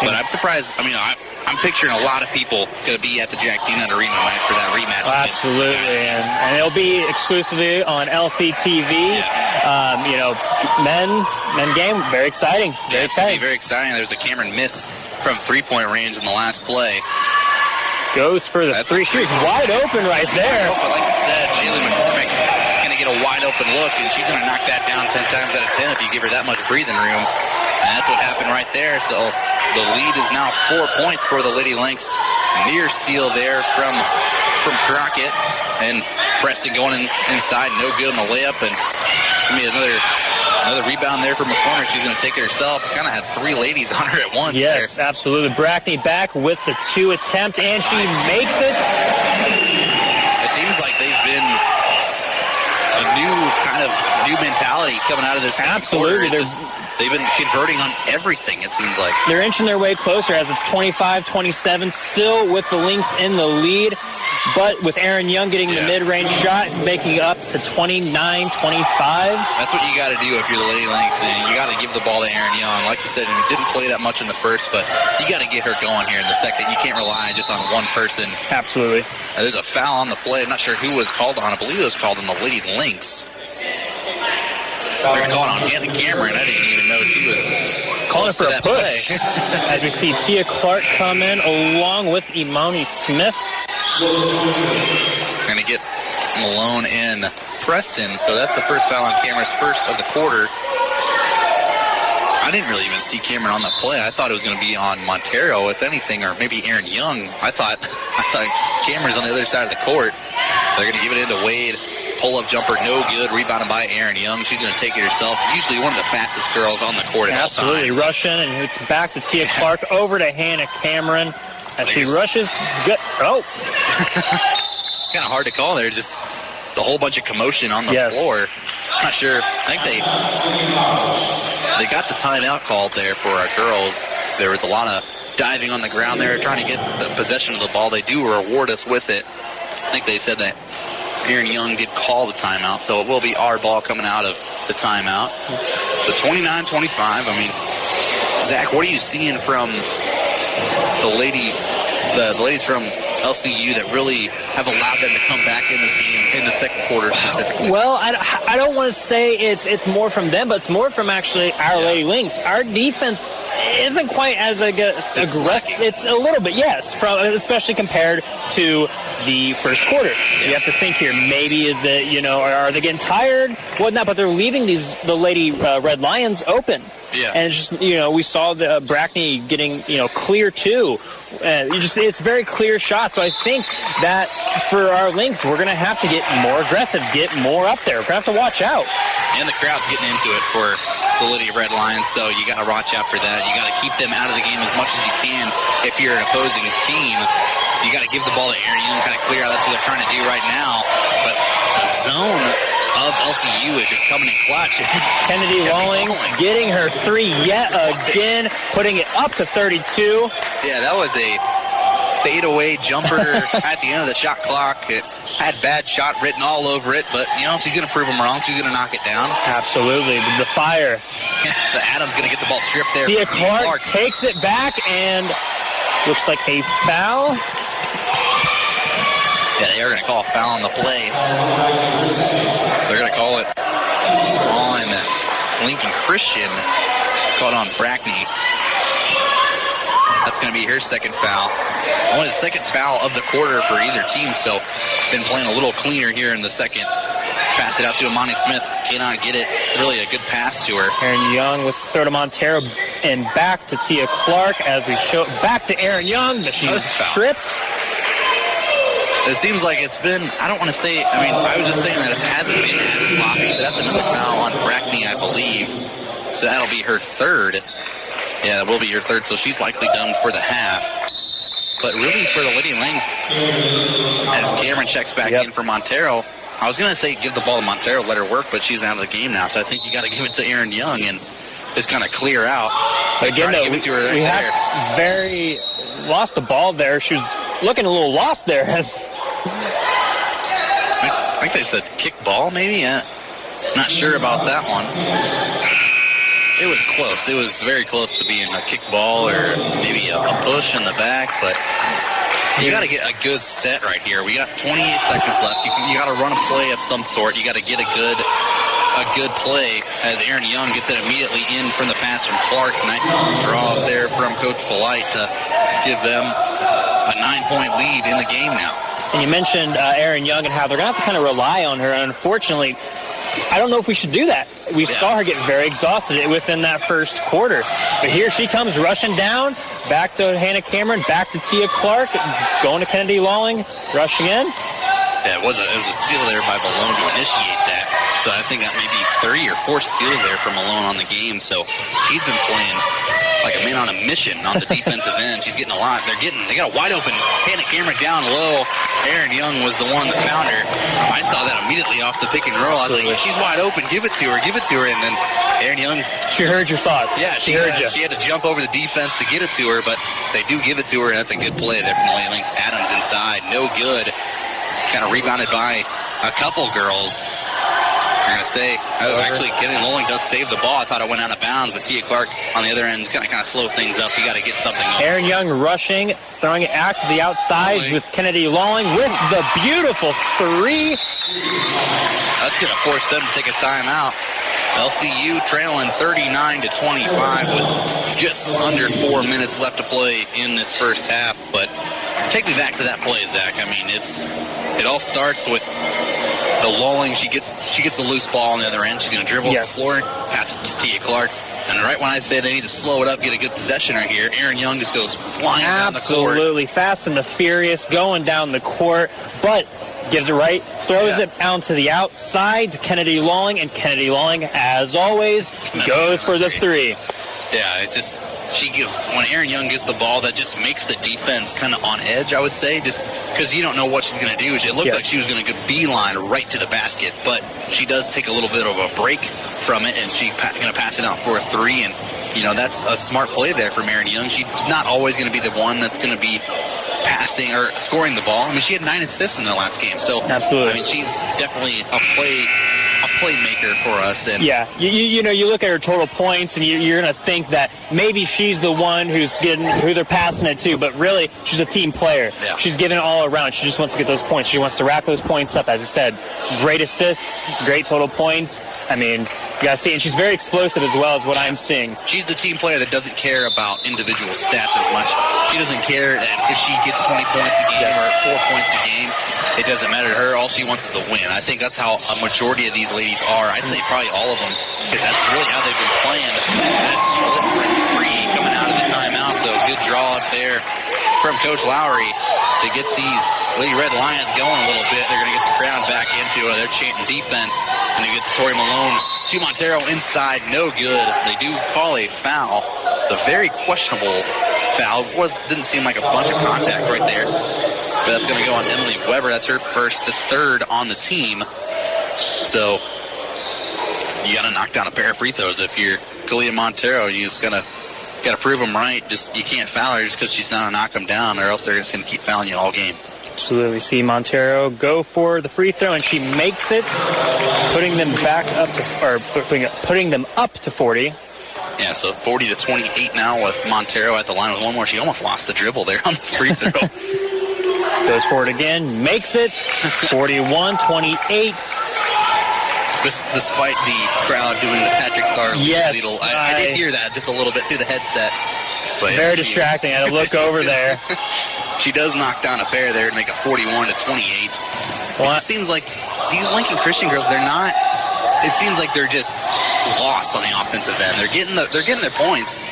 But I'm surprised. I'm picturing a lot of people going to be at the Jack Dean Arena tonight for that rematch. Absolutely, and it'll be exclusively on LCTV. Men game, very exciting. Very exciting. Very exciting. There was a Cameron miss from 3-point range in the last play. Goes for the 3. She was wide open right there. But like you said, Shaylee McCormick going to get a wide open look, and she's going to knock that down 10 times out of 10 if you give her that much breathing room. And that's what happened right there. So the lead is now 4 points for the Lady Lynx. Near steal there from Crockett. And Preston going inside, no good on the layup. And give me another rebound there for McCormick. She's going to take it herself. Kind of had 3 ladies on her at once. Yes, there. Absolutely. Brackney back with the 2 attempt, and she makes it. It seems like they've been a new mentality coming out of this. Absolutely. They've been converting on everything, it seems like. They're inching their way closer as it's 25-27, still with the Lynx in the lead, but with Erin Young getting the mid-range shot, making up to 29-25. That's what you got to do if you're the Lady Lynx, and you got to give the ball to Erin Young. Like you said, and didn't play that much in the first, but you got to get her going here in the second. You can't rely just on one person. Absolutely. There's a foul on the play. I'm not sure who was called on. I believe it was called on the Lady Lynx. They're calling on Hannah Cameron. I didn't even know she was calling for a push. As we see Tia Clark come in along with Imani Smith. Going to get Malone and Preston. So that's the first foul on Cameron's first of the quarter. I didn't really even see Cameron on that play. I thought it was going to be on Montero, if anything, or maybe Erin Young. I thought Cameron's on the other side of the court. They're going to give it into Wade. Pull-up jumper, no good. Rebounded by Erin Young. She's going to take it herself. Usually one of the fastest girls on the court at all times. Absolutely. Rushing, and it's back to Tia Clark, over to Hannah Cameron. As she rushes. Good. Oh. Kind of hard to call there. Just the whole bunch of commotion on the floor. I'm not sure. I think they got the timeout called there for our girls. There was a lot of diving on the ground there, trying to get the possession of the ball. They do reward us with it. I think they said that Erin Young did call the timeout, so it will be our ball coming out of the timeout. The 29-25, Zach, what are you seeing from the ladies from LCU that really have allowed them to come back in this game in the second quarter specifically? Well, I don't want to say it's more from them, but it's more from actually our Lady Lynx. Our defense isn't quite as aggressive. It's a little bit, yes, especially compared to the first quarter. Yeah. You have to think here, maybe is it, are they getting tired? Whatnot, but they're leaving the Lady Red Lions open. Yeah. And it's just, we saw the Brackney getting, clear too. It's very clear shots. So I think that for our Lynx, we're going to have to get more aggressive, get more up there. We're going to have to watch out. And the crowd's getting into it for the Lady Red Lions, so you got to watch out for that. You got to keep them out of the game as much as you can. If you're an opposing team, you got to give the ball to Aaron Young, kind of clear out. That's what they're trying to do right now. But the zone of LCU is just coming in clutch. Kennedy Lolling getting her three yet again, putting it up to 32. Yeah, that was a fadeaway jumper at the end of the shot clock. It had bad shot written all over it, but, she's going to prove them wrong. She's going to knock it down. Absolutely. The fire. The Adams going to get the ball stripped there. Tia Clark takes it back and looks like a foul. Yeah, they are going to call a foul on the play. They're going to call it on Lincoln Christian. Called on Brackney. That's going to be her second foul. Only the second foul of the quarter for either team, so been playing a little cleaner here in the second. Pass it out to Amani Smith. Cannot get it. Really a good pass to her. Aaron Young with the throw to Montero and back to Tia Clark as we show back to Aaron Young, but she's tripped. It seems like it's been, I don't want to say, I was just saying that it hasn't been as sloppy, but that's another foul on Brackney, I believe. So that'll be her third. Yeah, that will be her third, so she's likely done for the half. But really for the Lady Lynx, as Cameron checks back in for Montero, I was going to say give the ball to Montero, let her work, but she's out of the game now, so I think you got to give it to Aaron Young and just kind of clear out. But again, though, we have very lost the ball there. She was looking a little lost there. I think they said kick ball, maybe? Yeah. Not sure about that one. It was close. It was very close to being a kick ball or maybe a push in the back, but you got to get a good set right here. We got 28 seconds left. You got to run a play of some sort. You got to get a good play as Aaron Young gets it immediately in from the pass from Clark. Nice draw up there from Coach Polite to give them a 9-point lead in the game now. And you mentioned Aaron Young and how they're going to have to kind of rely on her. And unfortunately, I don't know if we should do that. We saw her get very exhausted within that first quarter. But here she comes rushing down, back to Hannah Cameron, back to Tia Clark, going to Kennedy Lolling, rushing in. Yeah, it was a steal there by Malone to initiate that. So I think that may be 3 or 4 steals there for Malone on the game. So he's been playing like a man on a mission on the defensive end. She's getting a lot. They got a wide open Hannah Cameron down low. Aaron Young was the one that found her. I saw that immediately off the pick and roll. I was like, she's wide open. Give it to her. Give it to her. And then Aaron Young. She heard your thoughts. Yeah, she heard you. She had to jump over the defense to get it to her, but they do give it to her, and that's a good play there from the Lady Lynx. Adams inside. No good. Kind of rebounded by a couple girls. I'm going to say, actually, Kennedy Lolling does save the ball. I thought it went out of bounds, but Tia Clark on the other end is going to kind of slow things up. You got to get something up. Aaron Young rushing, throwing it out to the outside with Kennedy Lolling with the beautiful three. That's going to force them to take a timeout. LCU trailing 39-25 with just under 4 minutes left to play in this first half. But take me back to that play, Zach. I mean, it all starts with the Lolling. She gets the loose ball on the other end. She's going to dribble the floor, pass it to Tia Clark. And right when I say they need to slow it up, get a good possession right here, Aaron Young just goes flying down the court. Absolutely fast and the furious going down the court, but gives it right, throws it out to the outside to Kennedy Lolling, and Kennedy Lolling, as always, goes for the three. Yeah, when Aaron Young gets the ball, that just makes the defense kind of on edge, I would say, just because you don't know what she's going to do. It looked like she was going to go beeline right to the basket, but she does take a little bit of a break from it, and she's going to pass it out for a three, and, that's a smart play there from Aaron Young. She's not always going to be the one that's going to be passing or scoring the ball. I mean, she had 9 assists in the last game, so absolutely. I mean, she's definitely a playmaker for us. And yeah, you look at her total points, and you're going to think that maybe she's the one who they're passing it to, but really she's a team player. Yeah. She's giving it all around. She just wants to get those points. She wants to rack those points up. As I said, great assists, great total points. I mean, you got to see, and she's very explosive as well as what I'm seeing. She's the team player that doesn't care about individual stats as much. She doesn't care that if she gets 20 points a game or 4 points a game. It doesn't matter to her. All she wants is the win. I think that's how a majority of these ladies are. I'd say probably all of them, because that's really how they've been playing. That's free coming out of the timeout, so good draw up there from Coach Lowry to get these Lady Red Lions going a little bit. They're going to get the crowd back into it. They're chanting defense, and it gets Tori Malone to Montero inside. No good. They do call a foul. It's a very questionable foul. Didn't seem like a bunch of contact right there. But that's going to go on Emily Weber. That's her first, the third on the team. So you got to knock down a pair of free throws if you're Kalia Montero. You just got to prove them right. You can't foul her just because she's not going to knock them down, or else they're just going to keep fouling you all game. Absolutely. See Montero go for the free throw, and she makes it, putting them up to 40. Yeah, so 40-28 now with Montero at the line with one more. She almost lost the dribble there on the free throw. Goes for it again, makes it, 41-28. Despite the crowd doing the Patrick Star yes, Lidl. I did hear that just a little bit through the headset. But very distracting. I had to look over there. She does knock down a pair there and make it 41-28. Well, it seems like these Lincoln Christian girls, it seems like they're just lost on the offensive end. They're getting their points,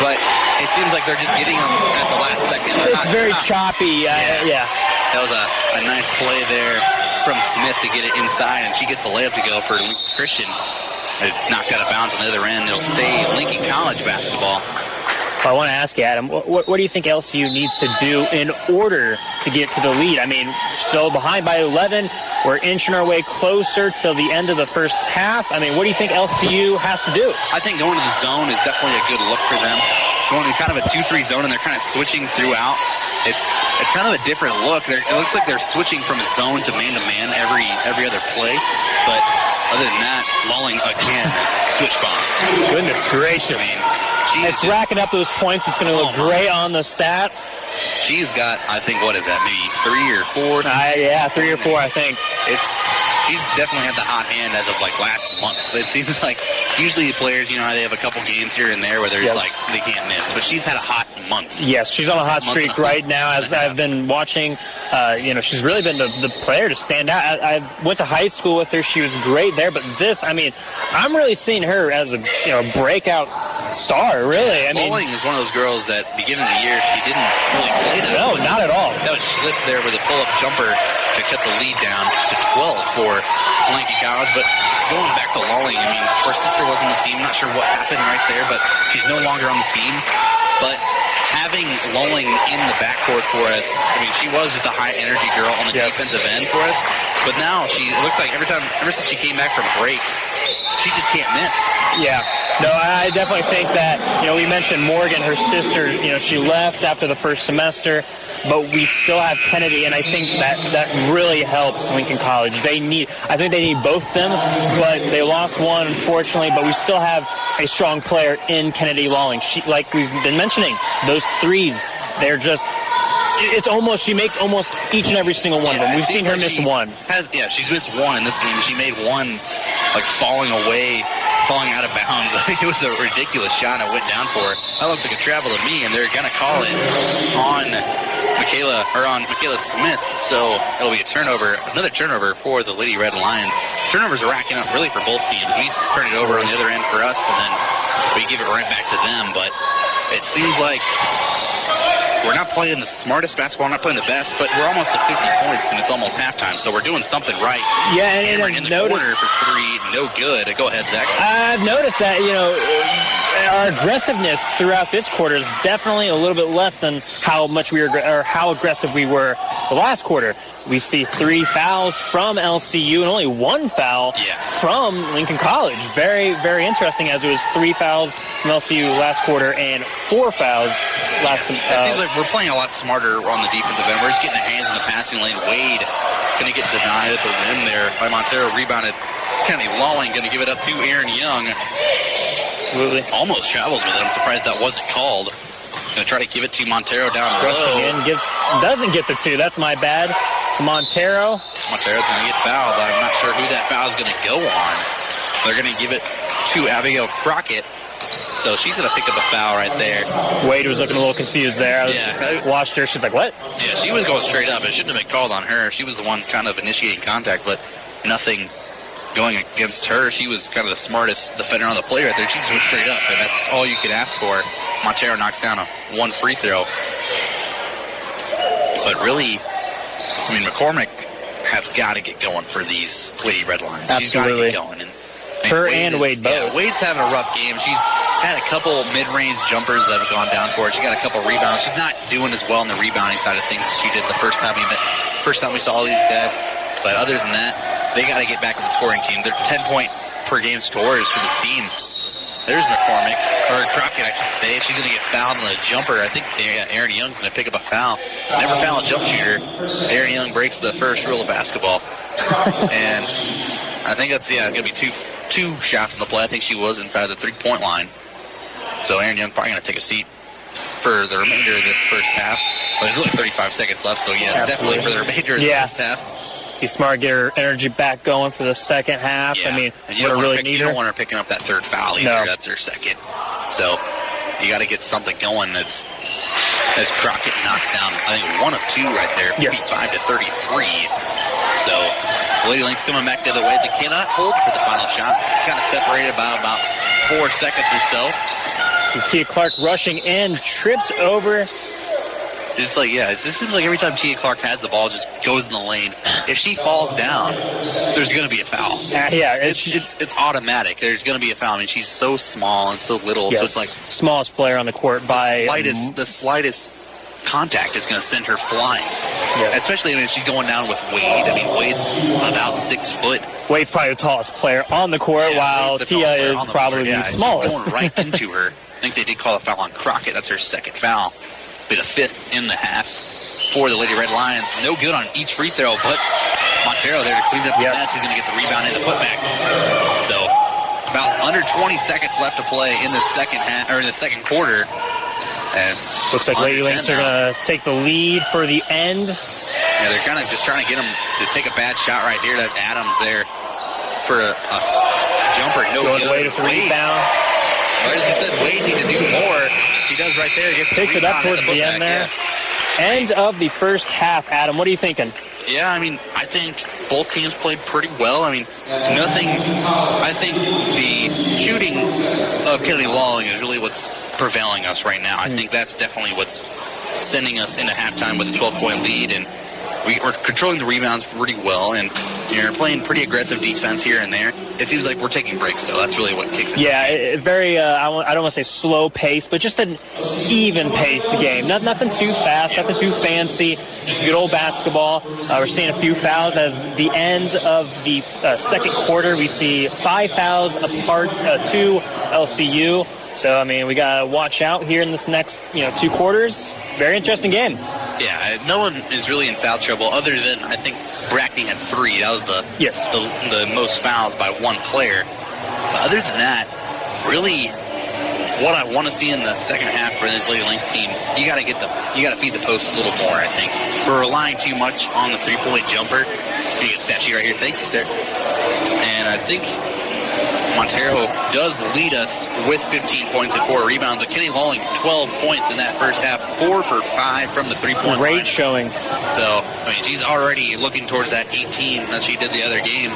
but it seems like they're just getting them at the last second. It's very choppy. Yeah. That was a nice play there from Smith to get it inside, and she gets the layup to go for Christian. It knocked out of bounds on the other end. It'll stay Lincoln College basketball. I want to ask you, Adam, what do you think LCU needs to do in order to get to the lead? I mean, still behind by 11. We're inching our way closer till the end of the first half. I mean, what do you think LCU has to do? I think going to the zone is definitely a good look for them. Going to kind of a 2-3 zone, and they're kind of switching throughout. It's kind of a different look. It looks like they're switching from zone to man-to-man every other play. But other than that, lulling again, switch bomb. Goodness gracious. I mean, it's racking up those points. It's going to look great on the stats. She's got, I think, what is that, maybe 3 or 4? Yeah, 3 or 4, I think. She's definitely had the hot hand as of, like, last month. It seems like usually the players, you know, they have a couple games here and there where they're just like, they can't miss. But she's had a hot month. Yes, she's on a hot streak right now. As I've been watching, she's really been the player to stand out. I went to high school with her. She was great there. But I'm really seeing her as a breakout star, really. Bowling is one of those girls that beginning of the year she didn't really play that. No, not at all. That was Schlipp there with a pull-up jumper to cut the lead down to 12 for Lincoln College. But going back to Lulling, I mean, her sister was on the team. Not sure what happened right there, but she's no longer on the team. But having Lulling in the backcourt for us, I mean, she was just a high-energy girl on the defensive end for us. But now it looks like ever since she came back from break, she just can't miss. Yeah. No, I definitely think that, we mentioned Morgan, her sister, she left after the first semester, but we still have Kennedy, and I think that really helps Lincoln College. I think they need both them, but they lost one, unfortunately, but we still have a strong player in Kennedy Lulling. Like we've been mentioning, those threes, they're just... she makes almost each and every single one of them. We've seen her miss one. She's missed one in this game. She made one, falling out of bounds. I think it was a ridiculous shot. It went down for her. That looked like a travel to me, and they're going to call it on Michaela Smith. So it'll be another turnover for the Lady Red Lions. Turnovers are racking up really for both teams. We turn it over on the other end for us, and then we give it right back to them. But it seems like we're not playing the smartest basketball, not playing the best, but we're almost at 50 points, and it's almost halftime, so we're doing something right. Yeah, and in the corner for 3, no good. Go ahead, Zach. I've noticed that, our aggressiveness throughout this quarter is definitely a little bit less than how aggressive we were the last quarter. We see 3 fouls from LCU and only 1 foul from Lincoln College. Very, very interesting, as it was 3 fouls from LCU last quarter and 4 fouls last It seems like we're playing a lot smarter on the defensive end. We're just getting the hands in the passing lane. Wade going to get denied at the rim there by Montero. Rebounded Kennedy Lawling going to give it up to Aaron Young. Absolutely. Almost travels with it. I'm surprised that wasn't called. Going to try to give it to Montero down low. Doesn't get the 2. That's my bad. To Montero. Montero's going to get fouled, but I'm not sure who that foul is going to go on. They're going to give it to Abigail Crockett. So she's going to pick up a foul right there. Wade was looking a little confused there. I watched her. She's like, what? Yeah, she was going straight up. It shouldn't have been called on her. She was the one kind of initiating contact, but nothing going against her. She was kind of the smartest defender on the play right there. She just went straight up, and that's all you could ask for. Montero knocks down a 1 free throw. But really, I mean, McCormick has got to get going for these Lady Red Lions. Absolutely. She's got to get going. And Wade both. Yeah, Wade's having a rough game. She's had a couple mid-range jumpers that have gone down for her. She got a couple rebounds. She's not doing as well on the rebounding side of things as she did the first time we saw all these guys. But other than that, they got to get back with the scoring team. They're 10-point per game scorers for this team. There's McCormick, or Crockett, I should say. She's going to get fouled on the jumper. I think Aaron Young's going to pick up a foul. Never foul a jump shooter. Aaron Young breaks the first rule of basketball. And I think that's, going to be two shots in the play. I think she was inside the 3-point line. So Aaron Young probably going to take a seat for the remainder of this first half. But there's only 35 seconds left, so yes, definitely for the remainder of the first half. He's smart, get her energy back going for the second half. Yeah. I mean, and you don't want her picking up that third foul either. No. That's her second. So you got to get something going as Crockett knocks down, I think, 1 of 2 right there, 55 to 33. So Lady Lynx coming back the other way. They cannot hold for the final shot. It's kind of separated by about 4 seconds or so. So Tia Clark rushing in, trips over. It's like, it just seems like every time Tia Clark has the ball, it just goes in the lane. If she falls down, there's going to be a foul. It's automatic. There's going to be a foul. I mean, she's so small and so little, so it's like smallest player on the court by the slightest contact is going to send her flying. Yes. Especially if she's going down with Wade. I mean, Wade's about 6 foot. Wade's probably the tallest player on the court, while Tia is probably the smallest. Going right into her. I think they did call a foul on Crockett. That's her second foul. Be the 5th in the half for the Lady Red Lions. No good on each free throw, but Montero there to clean up the mess. He's going to get the rebound and the putback. So about under 20 seconds left to play in the second half, or in the second quarter. And looks like Lady Lynx are going to take the lead for the end. Yeah, they're kind of just trying to get them to take a bad shot right here. That's Adams there for a jumper. No good. Wade for the rebound. Well, as you said, Wade need to do more. He does right there. Gets picked it up towards the end there. End of the first half, Adam. What are you thinking? Yeah, I mean, I think both teams played pretty well. I mean, I think the shooting of Kennedy Lawling is really what's prevailing us right now. I think that's definitely what's sending us into halftime with a 12-point lead, and we're controlling the rebounds pretty well, and you're playing pretty aggressive defense here and there. It seems like we're taking breaks, though. That's really what kicks it. Yeah, very, I don't want to say slow pace, but just an even-paced game. Nothing too fast, nothing too fancy, just good old basketball. We're seeing a few fouls as the end of the second quarter. We see 5 fouls apart to LCU. So, I mean, we got to watch out here in this next, 2 quarters. Very interesting game. Yeah, no one is really in foul trouble other than, I think, Brackney had 3. That was the most fouls by one player. But other than that, really, what I want to see in the second half for this Lady Lynx team, you got to feed the post a little more, I think. We're relying too much on the 3-point jumper. You get stat sheet right here. Thank you, sir. And I think Montero does lead us with 15 points and 4 rebounds. But Kenny Lawling, 12 points in that first half, 4 for 5 from the 3-point line. Great showing. So, I mean, she's already looking towards that 18 that she did the other game.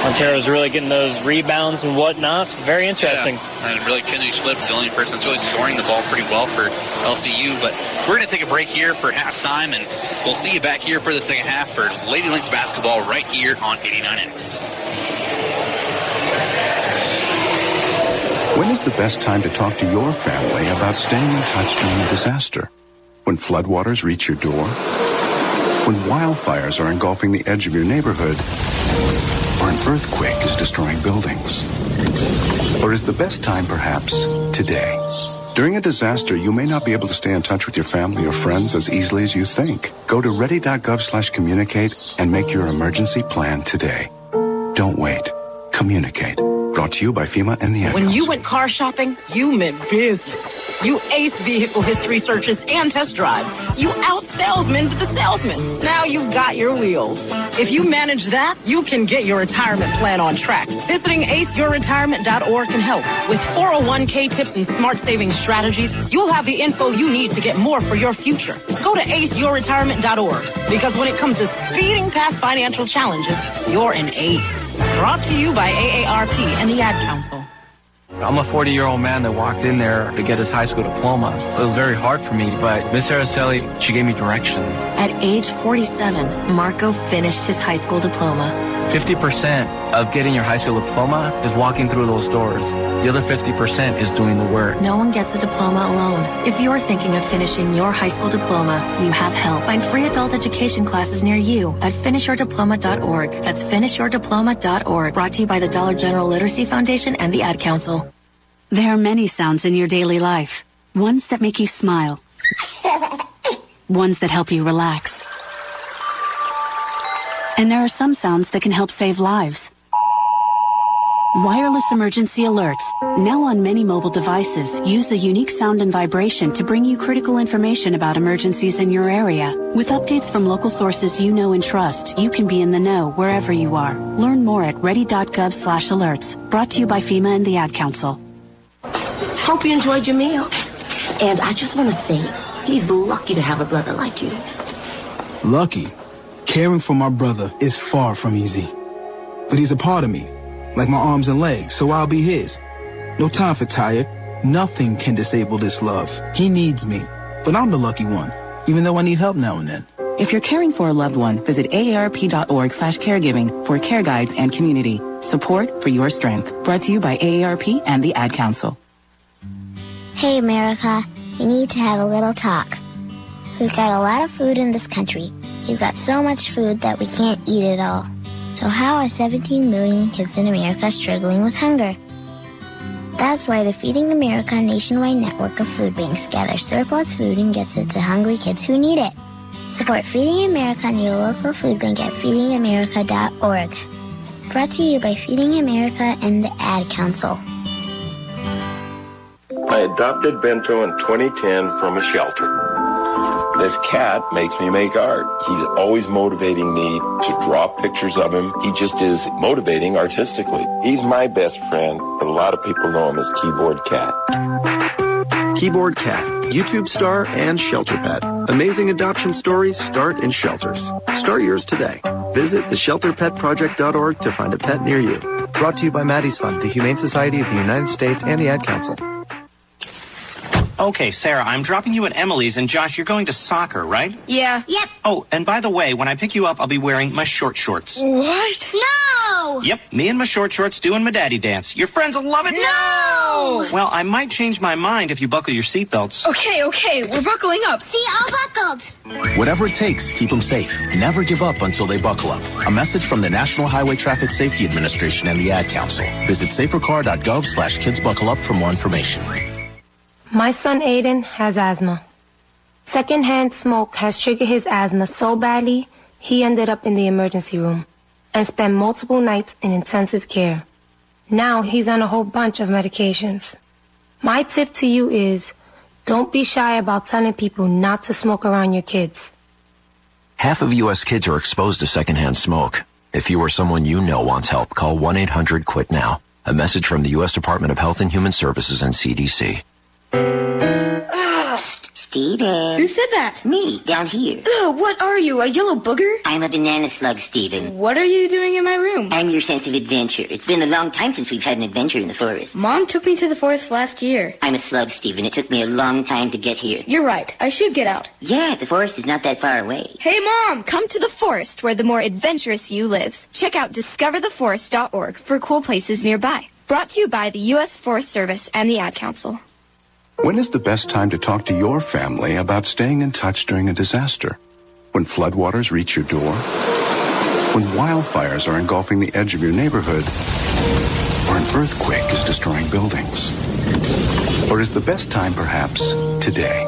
Montero's really getting those rebounds and whatnot. Very interesting. Yeah. And really, Kennedy Schlipp's the only person that's really scoring the ball pretty well for LCU. But we're going to take a break here for halftime, and we'll see you back here for the second half for Lady Lynx basketball right here on 89X. When is the best time to talk to your family about staying in touch during a disaster? When floodwaters reach your door? When wildfires are engulfing the edge of your neighborhood? Or an earthquake is destroying buildings? Or is the best time perhaps today? During a disaster, you may not be able to stay in touch with your family or friends as easily as you think. Go to ready.gov/communicate and make your emergency plan today. Don't wait. Communicate. Brought to you by FEMA and the Ad When Council. you went car shopping, you meant business. You aced vehicle history searches and test drives. You out-salesmaned the salesman. Now you've got your wheels. If you manage that, you can get your retirement plan on track. Visiting aceyourretirement.org can help. With 401k tips and smart saving strategies, you'll have the info you need to get more for your future. Go to aceyourretirement.org, because when it comes to speeding past financial challenges, you're an ace. Brought to you by AARP and the Ad Council. I'm a 40-year-old man that walked in there to get his high school diploma. It was very hard for me, but Miss Araceli, she gave me direction. At age 47, Marco finished his high school diploma. 50% of getting your high school diploma is walking through those doors. The other 50% is doing the work. No one gets a diploma alone. If you're thinking of finishing your high school diploma, you have help. Find free adult education classes near you at finishyourdiploma.org. That's finishyourdiploma.org. Brought to you by the Dollar General Literacy Foundation and the Ad Council. There are many sounds in your daily life. Ones that make you smile. Ones that help you relax. And there are some sounds that can help save lives. Wireless emergency alerts, now on many mobile devices, use a unique sound and vibration to bring you critical information about emergencies in your area. With updates from local sources you know and trust, you can be in the know wherever you are. Learn more at ready.gov/alerts. Brought to you by FEMA and the Ad Council. Hope you enjoyed your meal. And I just want to say, he's lucky to have a brother like you. Lucky? Caring for my brother is far from easy. But he's a part of me, like my arms and legs, so I'll be his. No time for tired. Nothing can disable this love. He needs me, but I'm the lucky one, even though I need help now and then. If you're caring for a loved one, visit aarp.org/caregiving for care guides and community support for your strength. Brought to you by AARP and the Ad Council. Hey, America, we need to have a little talk. We've got a lot of food in this country. We've got so much food that we can't eat it all. So how are 17 million kids in America struggling with hunger? That's why the Feeding America nationwide network of food banks gathers surplus food and gets it to hungry kids who need it. Support Feeding America and your local food bank at feedingamerica.org. Brought to you by Feeding America and the Ad Council. I adopted Bento in 2010 from a shelter. This cat makes me make art. He's always motivating me to draw pictures of him. He just is motivating artistically. He's my best friend, but a lot of people know him as Keyboard Cat. Keyboard Cat, YouTube star and shelter pet. Amazing adoption stories start in shelters. Start yours today. Visit theshelterpetproject.org to find a pet near you. Brought to you by Maddie's Fund, the Humane Society of the United States, and the Ad Council. Okay, Sarah, I'm dropping you at Emily's, and Josh, you're going to soccer, right? Yeah. Yep. Oh, and by the way, when I pick you up, I'll be wearing my short shorts. What? No! Yep, me and my short shorts doing my daddy dance. Your friends will love it. No! Well, I might change my mind if you buckle your seatbelts. Okay, we're buckling up. See, all buckled. Whatever it takes, keep them safe. Never give up until they buckle up. A message from the National Highway Traffic Safety Administration and the Ad Council. Visit safercar.gov/kidsbuckleup for more information. My son Aiden has asthma. Secondhand smoke has triggered his asthma so badly, he ended up in the emergency room and spent multiple nights in intensive care. Now he's on a whole bunch of medications. My tip to you is, don't be shy about telling people not to smoke around your kids. Half of U.S. kids are exposed to secondhand smoke. If you or someone you know wants help, call 1-800-QUIT-NOW. A message from the U.S. Department of Health and Human Services and CDC. Steven. Who said that? Me, down here. Ugh, what are you, a yellow booger? I'm a banana slug, Steven. What are you doing in my room? I'm your sense of adventure. It's been a long time since we've had an adventure in the forest. Mom took me to the forest last year. I'm a slug, Steven. It took me a long time to get here. You're right. I should get out. Yeah, the forest is not that far away. Hey, Mom! Come to the forest where the more adventurous you lives. Check out discovertheforest.org for cool places nearby. Brought to you by the U.S. Forest Service and the Ad Council. When is the best time to talk to your family about staying in touch during a disaster? When floodwaters reach your door? When wildfires are engulfing the edge of your neighborhood? Or an earthquake is destroying buildings? Or is the best time perhaps today?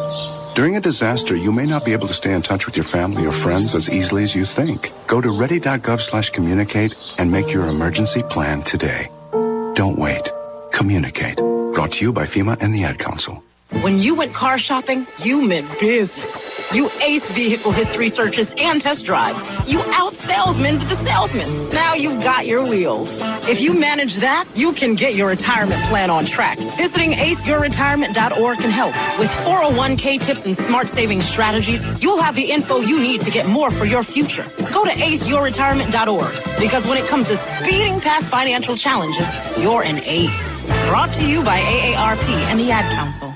During a disaster, you may not be able to stay in touch with your family or friends as easily as you think. Go to ready.gov/communicate and make your emergency plan today. Don't wait. Communicate. Brought to you by FEMA and the Ad Council. When you went car shopping, you meant business. You aced vehicle history searches and test drives. You out-salesmaned the salesman. Now you've got your wheels. If you manage that, you can get your retirement plan on track. Visiting aceyourretirement.org can help. With 401k tips and smart saving strategies, you'll have the info you need to get more for your future. Go to aceyourretirement.org, because when it comes to speeding past financial challenges, you're an ace. Brought to you by AARP and the Ad Council.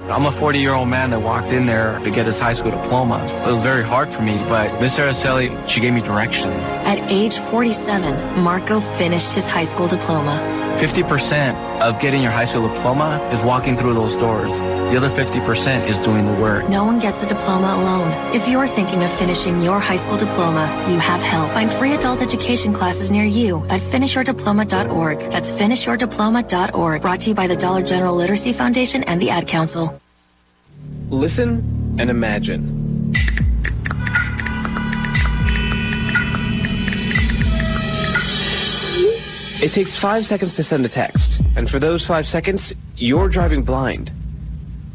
I'm a 40-year-old man that walked in there to get his high school diploma. It was very hard for me, but Miss Araceli, she gave me direction. At age 47, Marco finished his high school diploma. 50% of getting your high school diploma is walking through those doors. The other 50% is doing the work. No one gets a diploma alone. If you're thinking of finishing your high school diploma, you have help. Find free adult education classes near you at finishyourdiploma.org. That's finishyourdiploma.org. Brought to you by the Dollar General Literacy Foundation and the Ad Council. Listen and imagine. It takes 5 seconds to send a text, and for those 5 seconds, you're driving blind.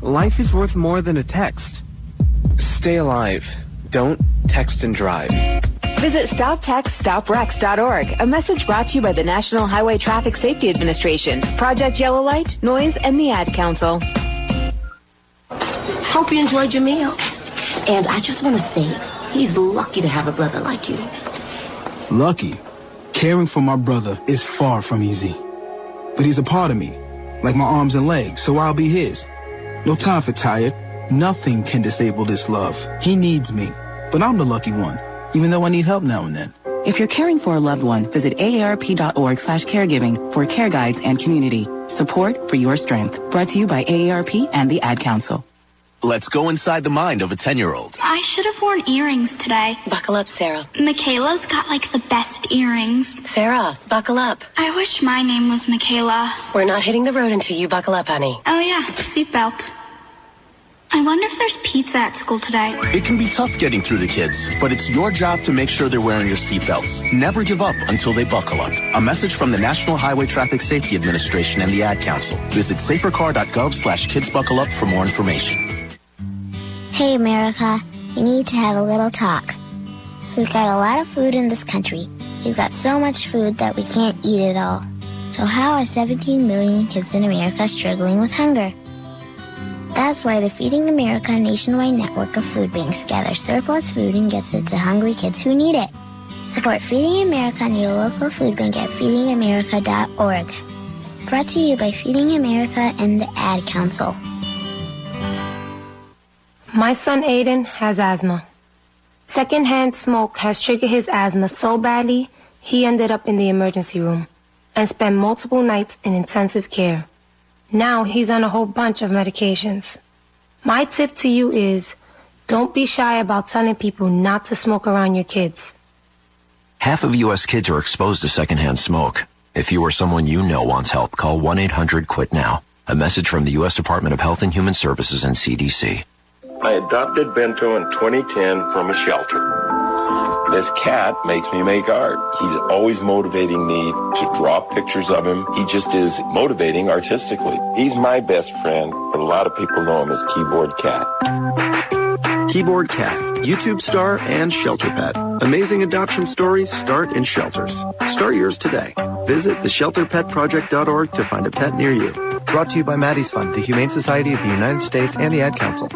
Life is worth more than a text. Stay alive. Don't text and drive. Visit StopTextStopWrecks.org, a message brought to you by the National Highway Traffic Safety Administration, Project Yellow Light, Noise, and the Ad Council. Hope you enjoyed your meal. And I just want to say, he's lucky to have a brother like you. Lucky? Caring for my brother is far from easy. But he's a part of me, like my arms and legs, so I'll be his. No time for tired. Nothing can disable this love. He needs me, but I'm the lucky one, even though I need help now and then. If you're caring for a loved one, visit aarp.org/caregiving for care guides and community. Support for your strength. Brought to you by AARP and the Ad Council. Let's go inside the mind of a 10-year-old. I should have worn earrings today. Buckle up, Sarah. Michaela's got like the best earrings. Sarah, buckle up. I wish my name was Michaela. We're not hitting the road until you buckle up, honey. Oh yeah, seatbelt. I wonder if there's pizza at school today. It can be tough getting through the kids, but it's your job to make sure they're wearing your seatbelts. Never give up until they buckle up. A message from the National Highway Traffic Safety Administration and the Ad Council. Visit safercar.gov/kidsbuckleup for more information. Hey, America, we need to have a little talk. We've got a lot of food in this country. We've got so much food that we can't eat it all. So how are 17 million kids in America struggling with hunger? That's why the Feeding America nationwide network of food banks gathers surplus food and gets it to hungry kids who need it. Support Feeding America and your local food bank at feedingamerica.org. Brought to you by Feeding America and the Ad Council. My son Aiden has asthma. Secondhand smoke has triggered his asthma so badly, he ended up in the emergency room and spent multiple nights in intensive care. Now he's on a whole bunch of medications. My tip to you is, don't be shy about telling people not to smoke around your kids. Half of U.S. kids are exposed to secondhand smoke. If you or someone you know wants help, call 1-800-QUIT-NOW. A message from the U.S. Department of Health and Human Services and CDC. I adopted Bento in 2010 from a shelter. This cat makes me make art. He's always motivating me to draw pictures of him. He just is motivating artistically. He's my best friend, but a lot of people know him as Keyboard Cat. Keyboard Cat, YouTube star and shelter pet. Amazing adoption stories start in shelters. Start yours today. Visit theshelterpetproject.org to find a pet near you. Brought to you by Maddie's Fund, the Humane Society of the United States, and the Ad Council.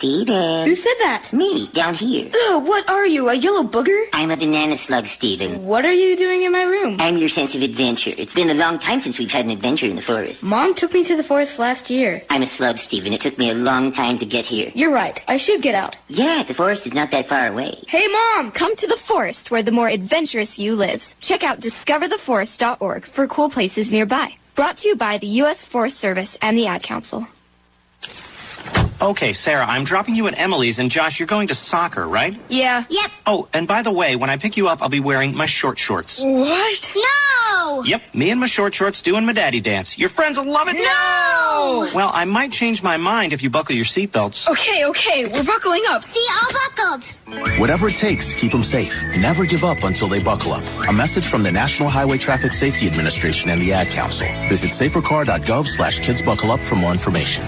Steven. Who said that? Me, down here. Ugh, what are you, a yellow booger? I'm a banana slug, Steven. What are you doing in my room? I'm your sense of adventure. It's been a long time since we've had an adventure in the forest. Mom took me to the forest last year. I'm a slug, Steven. It took me a long time to get here. You're right. I should get out. Yeah, the forest is not that far away. Hey, Mom! Come to the forest where the more adventurous you lives. Check out discovertheforest.org for cool places nearby. Brought to you by the U.S. Forest Service and the Ad Council. Okay, Sarah, I'm dropping you at Emily's, and Josh, you're going to soccer, right? Yeah. Yep. Oh, and by the way, when I pick you up, I'll be wearing my short shorts. What? No! Yep, me and my short shorts doing my daddy dance. Your friends will love it. No! Well, I might change my mind if you buckle your seatbelts. Okay, we're buckling up. See, all buckled. Whatever it takes, keep them safe. Never give up until they buckle up. A message from the National Highway Traffic Safety Administration and the Ad Council. Visit safercar.gov/kidsbuckleup for more information.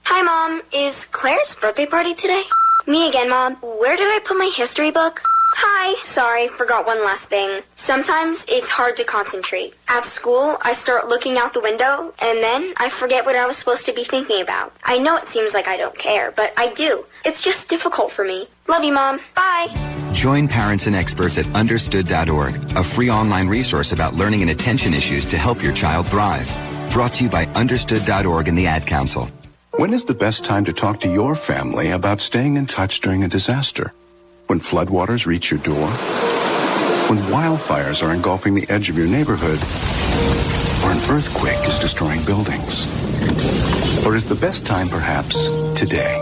Hi, Mom. Is Claire's birthday party today? Me again, Mom. Where did I put my history book? Hi. Sorry, forgot one last thing. Sometimes it's hard to concentrate. At school, I start looking out the window, and then I forget what I was supposed to be thinking about. I know it seems like I don't care, but I do. It's just difficult for me. Love you, Mom. Bye. Join parents and experts at understood.org, a free online resource about learning and attention issues to help your child thrive. Brought to you by understood.org and the Ad Council. When is the best time to talk to your family about staying in touch during a disaster? When floodwaters reach your door? When wildfires are engulfing the edge of your neighborhood? Or an earthquake is destroying buildings? Or is the best time perhaps today?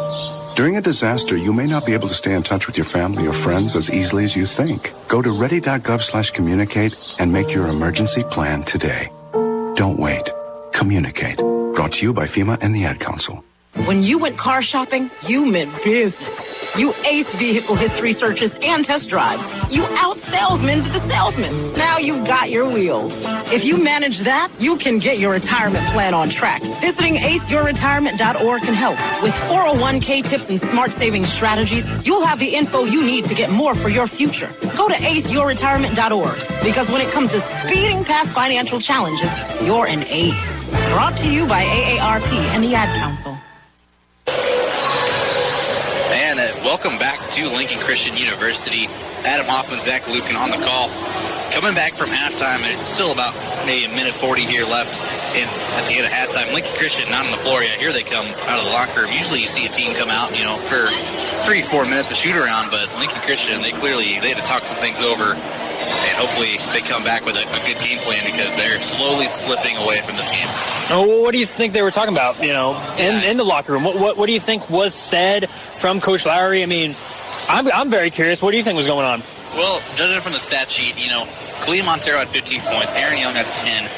During a disaster, you may not be able to stay in touch with your family or friends as easily as you think. Go to ready.gov/communicate and make your emergency plan today. Don't wait. Communicate. Brought to you by FEMA and the Ad Council. When you went car shopping, you meant business. You ace vehicle history searches and test drives. You out-salesman to the salesman. Now you've got your wheels. If you manage that, you can get your retirement plan on track. Visiting aceyourretirement.org can help. With 401k tips and smart savings strategies, you'll have the info you need to get more for your future. Go to aceyourretirement.org, because when it comes to speeding past financial challenges, you're an ace. Brought to you by AARP and the Ad Council. And welcome back to Lincoln Christian University. Adam Hoffman, Zach Lucan on the call. Coming back from halftime, it's still about maybe a minute 40 here left at the end of halftime. Lincoln Christian not on the floor yet. Here they come out of the locker room. Usually you see a team come out, for 3-4 minutes of shoot around, but Lincoln Christian, they had to talk some things over, and hopefully they come back with a good game plan, because they're slowly slipping away from this game. Oh, what do you think they were talking about, in the locker room? What do you think was said from Coach Lowry? I mean, I'm very curious. What do you think was going on? Well, judging from the stat sheet, Kalia Montero had 15 points, Aaron Young had 10,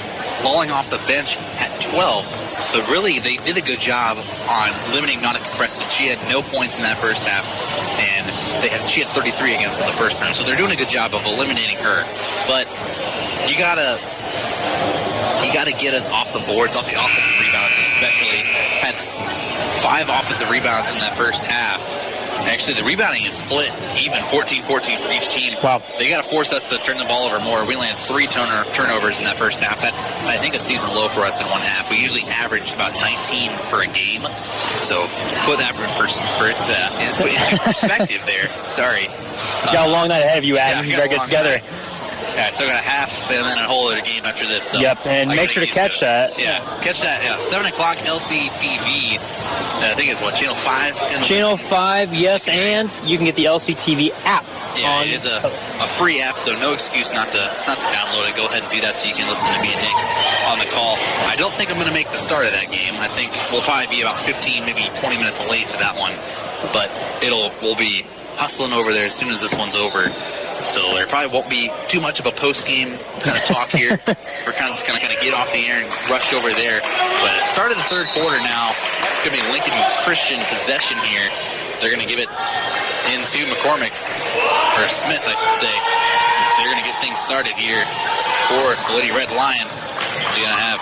falling off the bench had 12. But really, they did a good job on limiting Nautica Preston. She had no points in that first half, and she had 33 against them the first time. So they're doing a good job of eliminating her. But you gotta get us off the boards, off the offensive rebounds, especially. Had 5 offensive rebounds in that first half. Actually, the rebounding is split even 14-14 for each team. Wow. They got to force us to turn the ball over more. We only had 3 turnovers in that first half. That's, I think, a season low for us in one half. We usually average about 19 per game. So put that into perspective there. Sorry. You got a long night ahead of you, Adam. You better get together. Night. Yeah, so I got a half and then a whole other game after this. So yep, and make sure to catch that. Yeah, catch that. Yeah, 7 o'clock LCTV. I think it's Channel 5? Channel 5, yes, and you can get the LCTV app. Yeah, it is a free app, so no excuse not to download it. Go ahead and do that so you can listen to me and Nick on the call. I don't think I'm going to make the start of that game. I think we'll probably be about 15, maybe 20 minutes late to that one. But we'll be hustling over there as soon as this one's over. So there probably won't be too much of a post-game kind of talk here. We're just going to get off the air and rush over there. But at the start of the third quarter now, it's going to be Lincoln Christian possession here. They're going to give it into McCormick, or Smith, I should say. So they're going to get things started here for the Lady Red Lions. They're going to have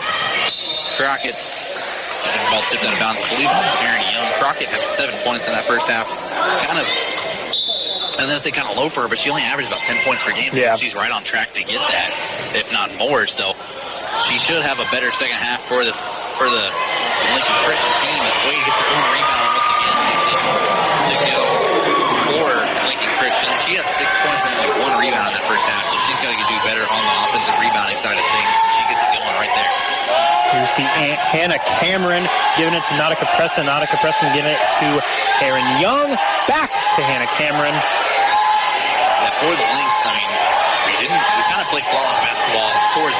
Crockett. The ball tipped out of bounds, I believe, Aaron Young. Crockett had 7 points in that first half. I was going to say kind of low for her, but she only averaged about 10 points per game, so she's right on track to get that, if not more. So she should have a better second half for the Lincoln Christian team. As Wade gets her own rebound once again to go for Lincoln Christian. She had 6 points and only 1 rebound in that first half, so she's got to do better on the offensive rebounding side of things, and she gets it going right there. Here we see Hannah Cameron giving it to Nautica Preston. Nautica Preston giving it to Aaron Young. Back to Hannah Cameron. For the Lynx, we kind of played flawless basketball towards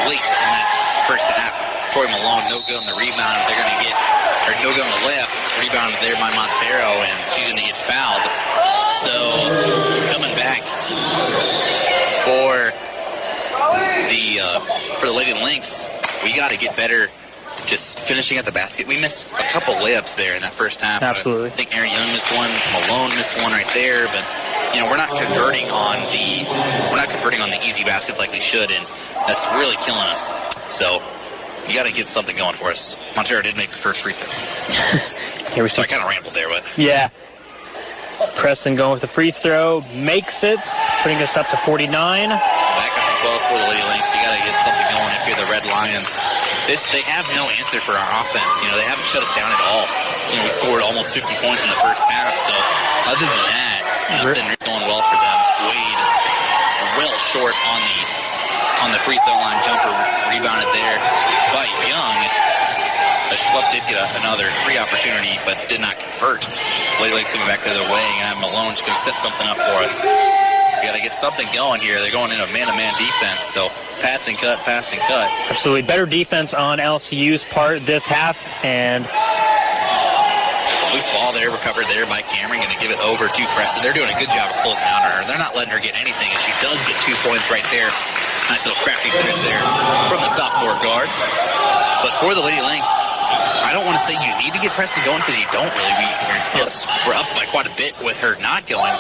late in that first half. Troy Malone, no good on the rebound. They're going to get, or no good on the layup. rebounded there by Montero, and she's going to get fouled. So coming back for the Lady Lynx, we got to get better just finishing at the basket. We missed a couple layups there in that first half. Absolutely. I think Aaron Young missed one, Malone missed one right there, but we're not converting on the easy baskets like we should, and that's really killing us. So you got to get something going for us. Montero did make the first free throw. So I kind of rambled there, but yeah. Preston going with the free throw, makes it, putting us up to 49. Back up to 12 for the Lady Lynx. You got to get something going if you're the Red Lions. They have no answer for our offense. They haven't shut us down at all. We scored almost 50 points in the first half. So other than that, nothing going well for them. Wade well short on the free throw line jumper, rebounded there by Young. Schlepp did get another free opportunity, but did not convert. Lady Lynx coming back the other way, and Malone's going to set something up for us. We got to get something going here. They're going in a man-to-man defense, so pass and cut. Absolutely. Better defense on LCU's part this half, and there's a loose ball there, recovered there by Cameron, going to give it over to Preston. They're doing a good job of closing out on her. They're not letting her get anything, and she does get 2 points right there. Nice little crafty finish there from the sophomore guard. But for the Lady Lynx, I don't want to say you need to get Preston going because you don't really. We're up by quite a bit with her not going.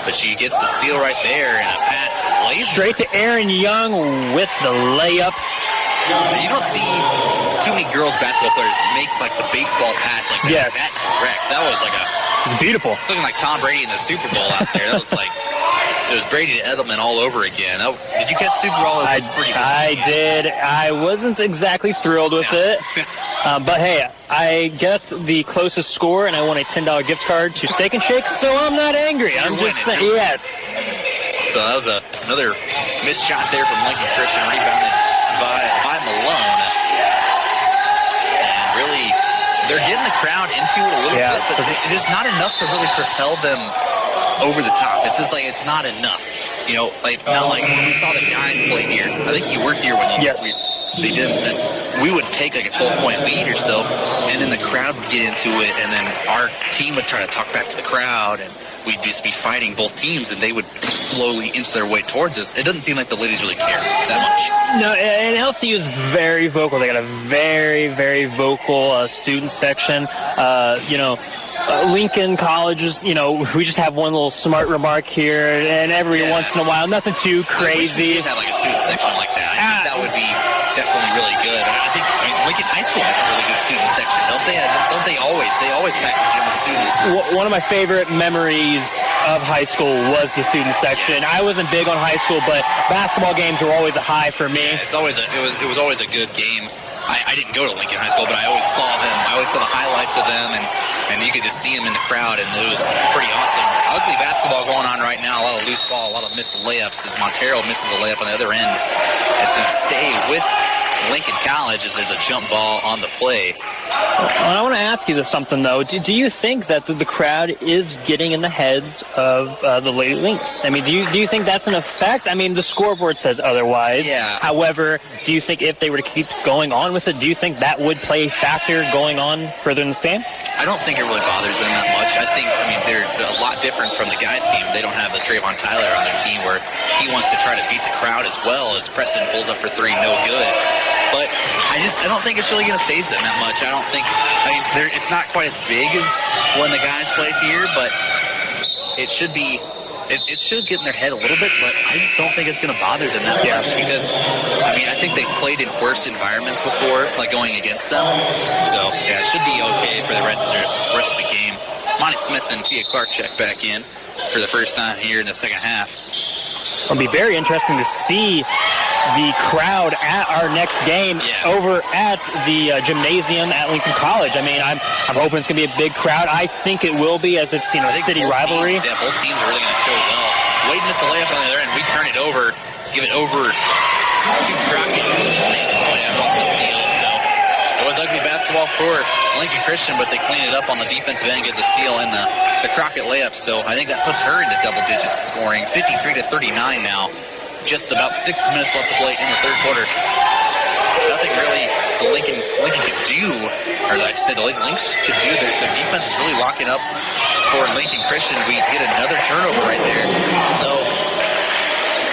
But she gets the steal right there and a pass laser. Straight to Aaron Young with the layup. You don't see too many girls basketball players make like the baseball pass like that. Yes. That's correct. That was like it's beautiful. Looking like Tom Brady in the Super Bowl out there. That was like it was Brady to Edelman all over again. Did you catch Super Bowl? It was pretty good. I did. I wasn't exactly thrilled with it. But hey, I guessed the closest score, and I won a $10 gift card to Steak and Shake, so I'm not angry. I'm just saying, yes. So that was another missed shot there from Lincoln Christian, rebounded by Malone. And really, they're getting the crowd into it a little bit, but it's not enough to really propel them over the top. It's just like it's not enough. Like when we saw the guys play here. I think you were here when they did. We would take like a 12-point lead or so, and then the crowd would get into it, and then our team would try to talk back to the crowd, and we'd just be fighting both teams, and they would slowly inch their way towards us. It doesn't seem like the ladies really care that much. No, and LCU is very vocal. They got a very, very vocal student section. Lincoln Colleges, we just have one little smart remark here, and every once in a while, nothing too crazy. We have like a student section like that. I think that would be definitely really good. I think Lincoln High School has a really good student section, don't they? Don't they always? They always pack the gym with students. One of my favorite memories of high school was the student section. I wasn't big on high school, but basketball games were always a high for me. Yeah, it was always a good game. I didn't go to Lincoln High School, but I always saw them. I always saw the highlights of them, and you could just see them in the crowd, and it was pretty awesome. Ugly basketball going on right now. A lot of loose ball, a lot of missed layups as Montero misses a layup on the other end. It's going to stay with Lincoln College as there's a jump ball on the play. Well, I want to ask you something, though. Do you think that the crowd is getting in the heads of the Lady Lynx? I mean, do you think that's an effect? I mean, the scoreboard says otherwise. Yeah. However, do you think if they were to keep going on with it, do you think that would play a factor going on further in this game? I don't think it really bothers them that much. They're a lot different from the guys' team. They don't have the Trayvon Tyler on their team where he wants to try to beat the crowd as well as Preston pulls up for three, no good. But I don't think it's really going to faze them that much. It's not quite as big as when the guys played here, but it should be. It should get in their head a little bit, but I just don't think it's going to bother them that much because, I think they've played in worse environments before, like going against them. So, yeah, it should be okay for the rest of the game. Monty Smith and Tia Clark check back in for the first time here in the second half. It'll be very interesting to see the crowd at our next game over at the gymnasium at Lincoln College. I'm hoping it's going to be a big crowd. I think it will be, as it's a city rivalry. Both teams are really going to show well. Wade missed the layup on the other end. We turn it over, give it over to Crockett. Makes the layup off the steal. So it was ugly basketball for Lincoln Christian, but they cleaned it up on the defensive end, get the steal and the Crockett layup. So I think that puts her into double digits scoring, 53-39 now. just about 6 minutes left to play in the third quarter. Nothing really the Lincoln could do, or I said the Lincoln Lynx could do. Their defense is really locking up for Lincoln Christian. We get another turnover right there. So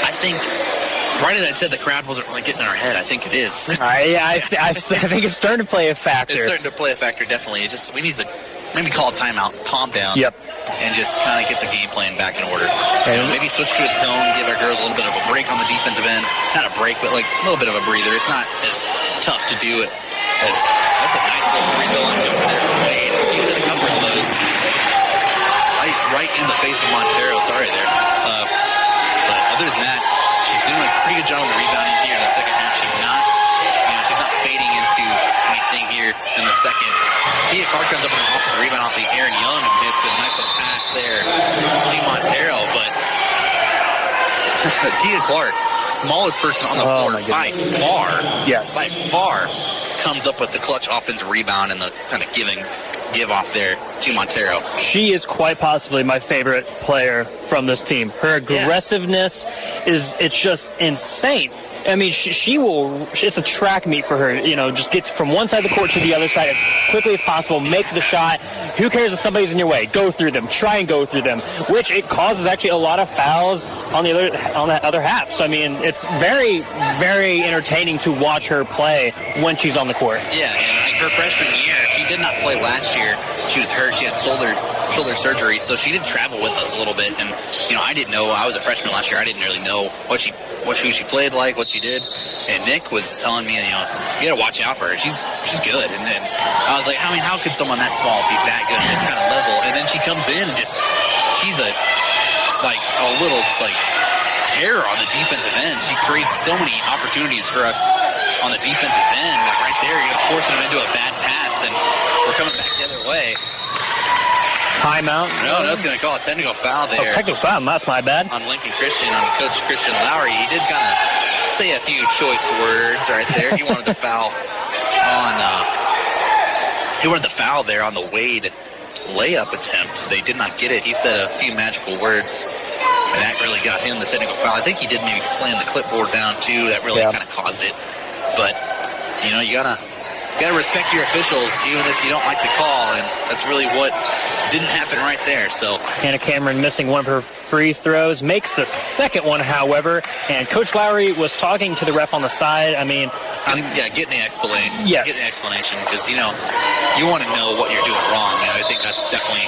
I think, right as I said, the crowd wasn't really getting in our head. I think it is. I think it's starting to play a factor. It's starting to play a factor, definitely. We need to maybe call a timeout, calm down, and just kind of get the game plan back in order. Maybe switch to a zone, give our girls a little bit of a break on the defensive end. Not a break, but like a little bit of a breather. It's not as tough to do it as that's a nice little free throw line over there for Wade. She's in a couple of those. Right in the face of Montero. Sorry there. But other than that, she's doing a pretty good job on the rebounding here in the second half. She's not fading into anything here in the second. Tia Clark comes up with an offensive rebound off the Aaron Young and missed a nice little pass there to Montero, but Tia Clark, smallest person on the floor by far, comes up with the clutch offensive rebound and the kind of give off there to Montero. She is quite possibly my favorite player from this team. Her aggressiveness it's just insane. I mean, it's a track meet for her, just gets from one side of the court to the other side as quickly as possible, make the shot. Who cares if somebody's in your way? Go through them. Try and go through them, which it causes actually a lot of fouls on that other half. So, I mean, it's very, very entertaining to watch her play when she's on the court. Yeah, and her freshman year, she did not play last year. She was hurt. She had shoulder surgery, so she did travel with us a little bit. And, I didn't know. I was a freshman last year. I didn't really know who she played like, what she did. And Nick was telling me, you got to watch out for her. She's good. And then I was like, how could someone that small be that good at this kind of level? And then she comes in and she's a little terror on the defensive end. She creates so many opportunities for us on the defensive end. Right there, you're forcing them into a bad pass, and we're coming back the other way. Timeout? No, it's going to call a technical foul there. Oh, technical foul. That's my bad. On Lincoln Christian, on Coach Christian Lowry. He did kind of say a few choice words right there. He wanted the foul there on the Wade layup attempt. They did not get it. He said a few magical words, and that really got him the technical foul. I think he did maybe slam the clipboard down, too. That really kind of caused it. But, you got to respect your officials, even if you don't like the call, and that's really what didn't happen right there. So Hannah Cameron missing one of her free throws, makes the second one, however, and Coach Lowry was talking to the ref on the side. I mean, getting an explanation. Yes. Getting an explanation, because, you want to know what you're doing wrong. And I think that's definitely,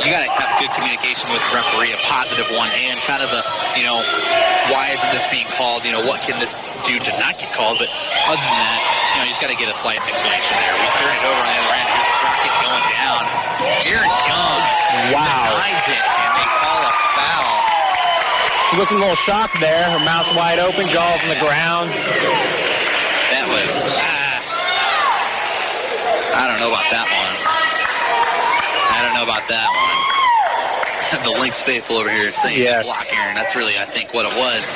you got to have good communication with the referee, a positive one, and kind of why isn't this being called? What can this do to not get called? But other than that, you just got to get a slight explanation there. We turn it over on the other end. Here's Crockett going down. Aaron Young denies it, and they call a foul. Looking a little shocked there. Her mouth's wide open, jaws on the ground. That was, I don't know about that one. The Lynx faithful over here saying block Aaron. That's really, I think, what it was.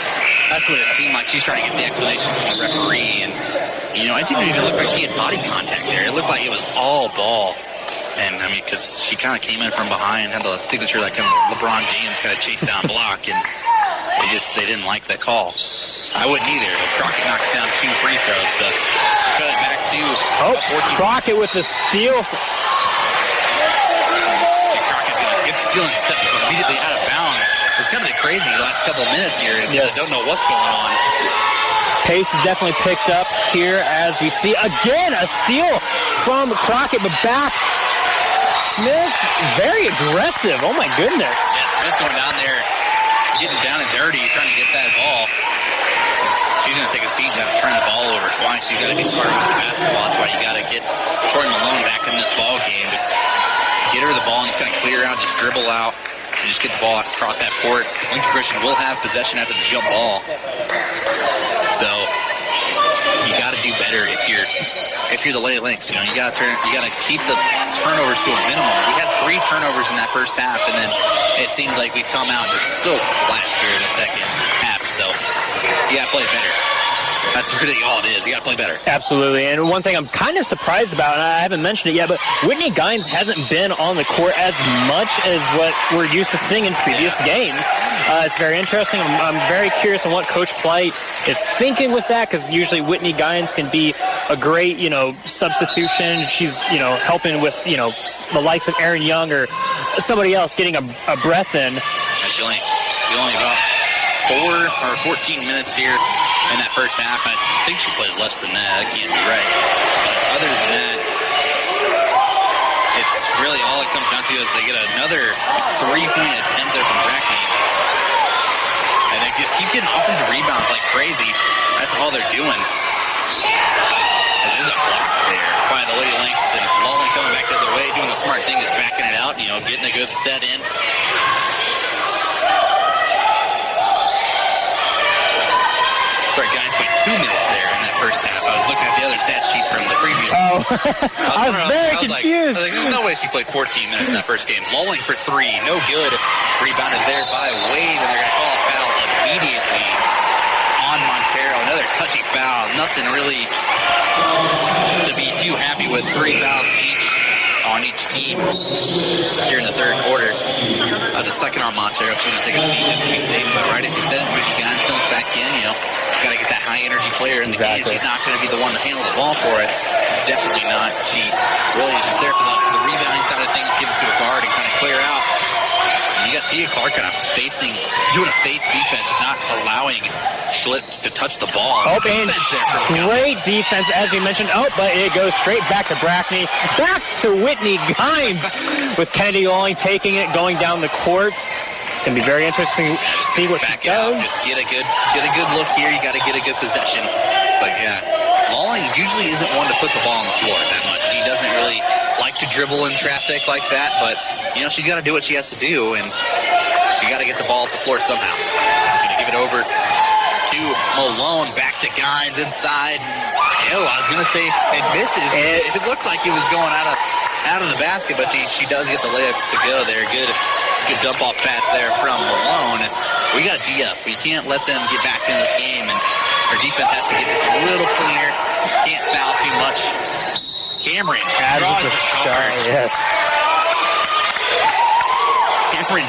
That's what it seemed like. She's trying to get the explanation from the referee. And, it didn't even look like she had body contact there. It looked like it was all ball. And, because she kind of came in from behind, had the signature like LeBron James kind of chase down block. And they didn't like that call. I wouldn't either. Crockett knocks down 2 free throws. So, cut it back to 14. Crockett with the steal. Stealing step immediately out of bounds. It's kind of crazy the last couple of minutes here. I don't know what's going on. Pace is definitely picked up here as we see again a steal from Crockett, but back. Smith, very aggressive. Oh my goodness. Yeah, Smith going down there, getting down and dirty, trying to get that ball. She's going to take a seat and have to turn the ball over twice. You got to be smart with the basketball. That's why you got to get Jordan Malone back in this ball game. Just get her the ball and just kind of clear out, just dribble out, and just get the ball across half court. Lincoln Christian will have possession after the jump ball. So you got to do better if you're the Lady Lynx. You got to keep the turnovers to a minimum. We had 3 turnovers in that first half, and then it seems like we've come out just so flat here in the second half. So you got to play better. That's really all it is. You got to play better. Absolutely. And one thing I'm kind of surprised about, and I haven't mentioned it yet, but Whitney Gines hasn't been on the court as much as what we're used to seeing in previous games. It's very interesting. I'm very curious on what Coach Plight is thinking with that, because usually Whitney Gines can be a great, substitution. She's, helping with, the likes of Aaron Young or somebody else getting a breath in. She only about 4 or 14 minutes here in that first half. I think she played less than that. That can't be right. But other than that, it's really all it comes down to is they get another 3-point attempt there from Brackney. And they just keep getting offensive rebounds like crazy. That's all they're doing. And there's a block there by the Lady Lynx, and Lawley coming back the other way, doing the smart thing, is backing it out, getting a good set in. Sorry, guys, wait 2 minutes there in that first half. I was looking at the other stat sheet from the previous. Oh, I was very confused. There's no way she played 14 minutes in that first game. Lolling for 3, no good. Rebounded there by Wade, and they're going to call a foul immediately on Montero. Another touchy foul. Nothing really to be too happy with. 3 fouls on each team here in the third quarter. The second on Montero. She's going to take a seat just to be safe. But right as you said, Whitney Gines comes back in, got to get that high-energy player in the game. She's not going to be the one to handle the ball for us. Definitely not. She really is just there for the rebounding side of things, give it to a guard and kind of clear out. And you got Tia Clark kind of doing a face defense, not allowing Schlitt to touch the ball. And great defense, as we mentioned. But it goes straight back to Brackney. Back to Whitney Gines with Kennedy Lawling taking it, going down the court. It's going to be very interesting to see what she does. Just get a good look here. You got to get a good possession. But yeah, Lawling usually isn't one to put the ball on the floor that much. She doesn't really like to dribble in traffic like that. But she's got to do what she has to do, and you got to get the ball up the floor somehow. Going to give it over to Malone, back to Gines inside. I was going to say it misses. It looked like it was going out of the basket, but she does get the layup to go there. Good dump off pass there from Malone. We got D up. We can't let them get back in this game, and our defense has to get just a little cleaner. Can't foul too much. Cameron draws the charge. Yes. Cameron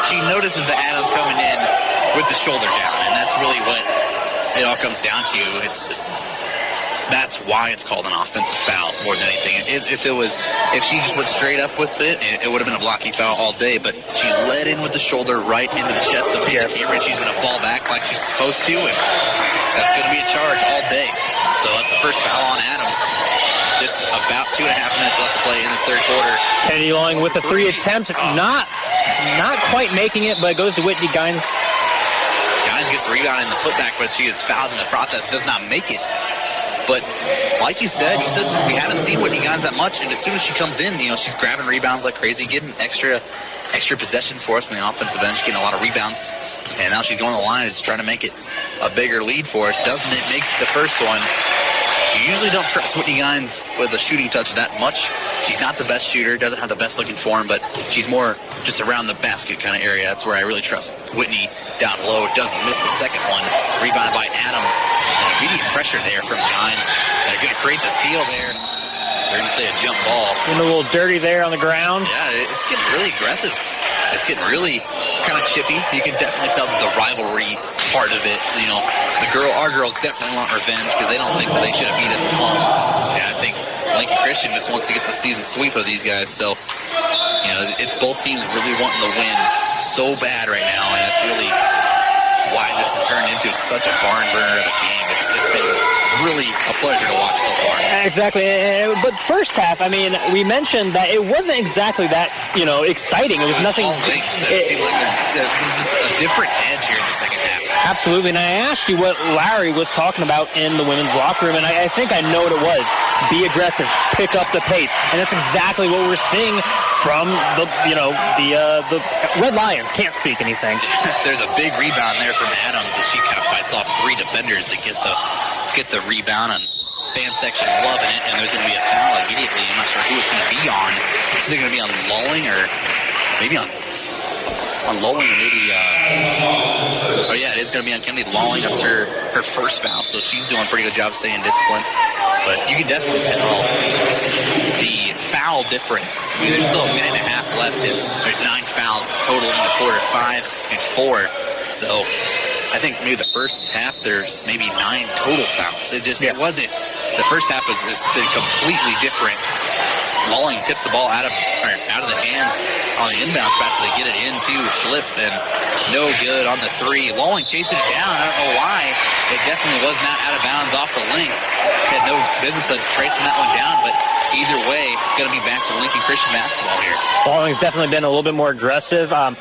she notices that Adams coming in with the shoulder down, and that's really what it all comes down to. That's why it's called an offensive foul more than anything. If she just went straight up with it, it would have been a blocking foul all day. But she led in with the shoulder right into the chest of Cameron. She's going to fall back like she's supposed to, and that's going to be a charge all day. So that's the first foul on Adams. Just about 2.5 minutes left to play in this third quarter. Kennedy Lawling with a 3 attempt, not quite making it, but it goes to Whitney Gines. Gines gets the rebound in the putback, but she is fouled in the process. Does not make it. But like you said we haven't seen Whitney Gines that much, and as soon as she comes in, she's grabbing rebounds like crazy, getting extra possessions for us on the offensive end. She's getting a lot of rebounds, and now she's going to the line and just trying to make it a bigger lead for us. Doesn't make the first one. You usually don't trust Whitney Gines with a shooting touch that much. She's not the best shooter, doesn't have the best looking form, but she's more just around the basket kind of area. That's where I really trust Whitney down low. Doesn't miss the second one. Rebounded by Adams. And immediate pressure there from Gines. They're going to create the steal there. They're going to say a jump ball. Getting a little dirty there on the ground. Yeah, it's getting really aggressive. It's getting really kind of chippy. You can definitely tell the rivalry part of it. Our girls definitely want revenge because they don't think that they should have beat us at home. And I think Lincoln Christian just wants to get the season sweep of these guys. So, it's both teams really wanting to win so bad right now, and that's really why this has turned into such a barn burner of a game. It's been really a pleasure to watch so far. Exactly. But first half, we mentioned that it wasn't exactly that, exciting. It was nothing. It seemed like there's a different edge here in the second half. Absolutely. And I asked you what Larry was talking about in the women's locker room, and I think I know what it was. Be aggressive. Pick up the pace. And that's exactly what we're seeing from the Red Lions. Can't speak anything. There's a big rebound there from Adams as she kind of fights off 3 defenders to get the rebound, and fan section loving it, and there's going to be a foul immediately. I'm not sure who it's going to be on. Is it going to be on Lawling or maybe on Lawling or maybe Oh, yeah, it is going to be on Kennedy Lawling. That's her first foul, so she's doing a pretty good job staying disciplined. But you can definitely tell the foul difference. There's still a minute and a half left. There's 9 fouls total in the quarter, 5 and 4. So I think maybe the first half there's maybe 9 total fouls. It wasn't. The first half has been completely different. Lawling tips the ball out of the hands on the inbound pass, so they get it into Schlip, and no good on the 3. Lawling chasing it down. I don't know why. It definitely was not out of bounds off the links. Had no business of tracing that one down, but either way, going to be back to Lincoln Christian basketball here. Lawling's definitely been a little bit more aggressive. I've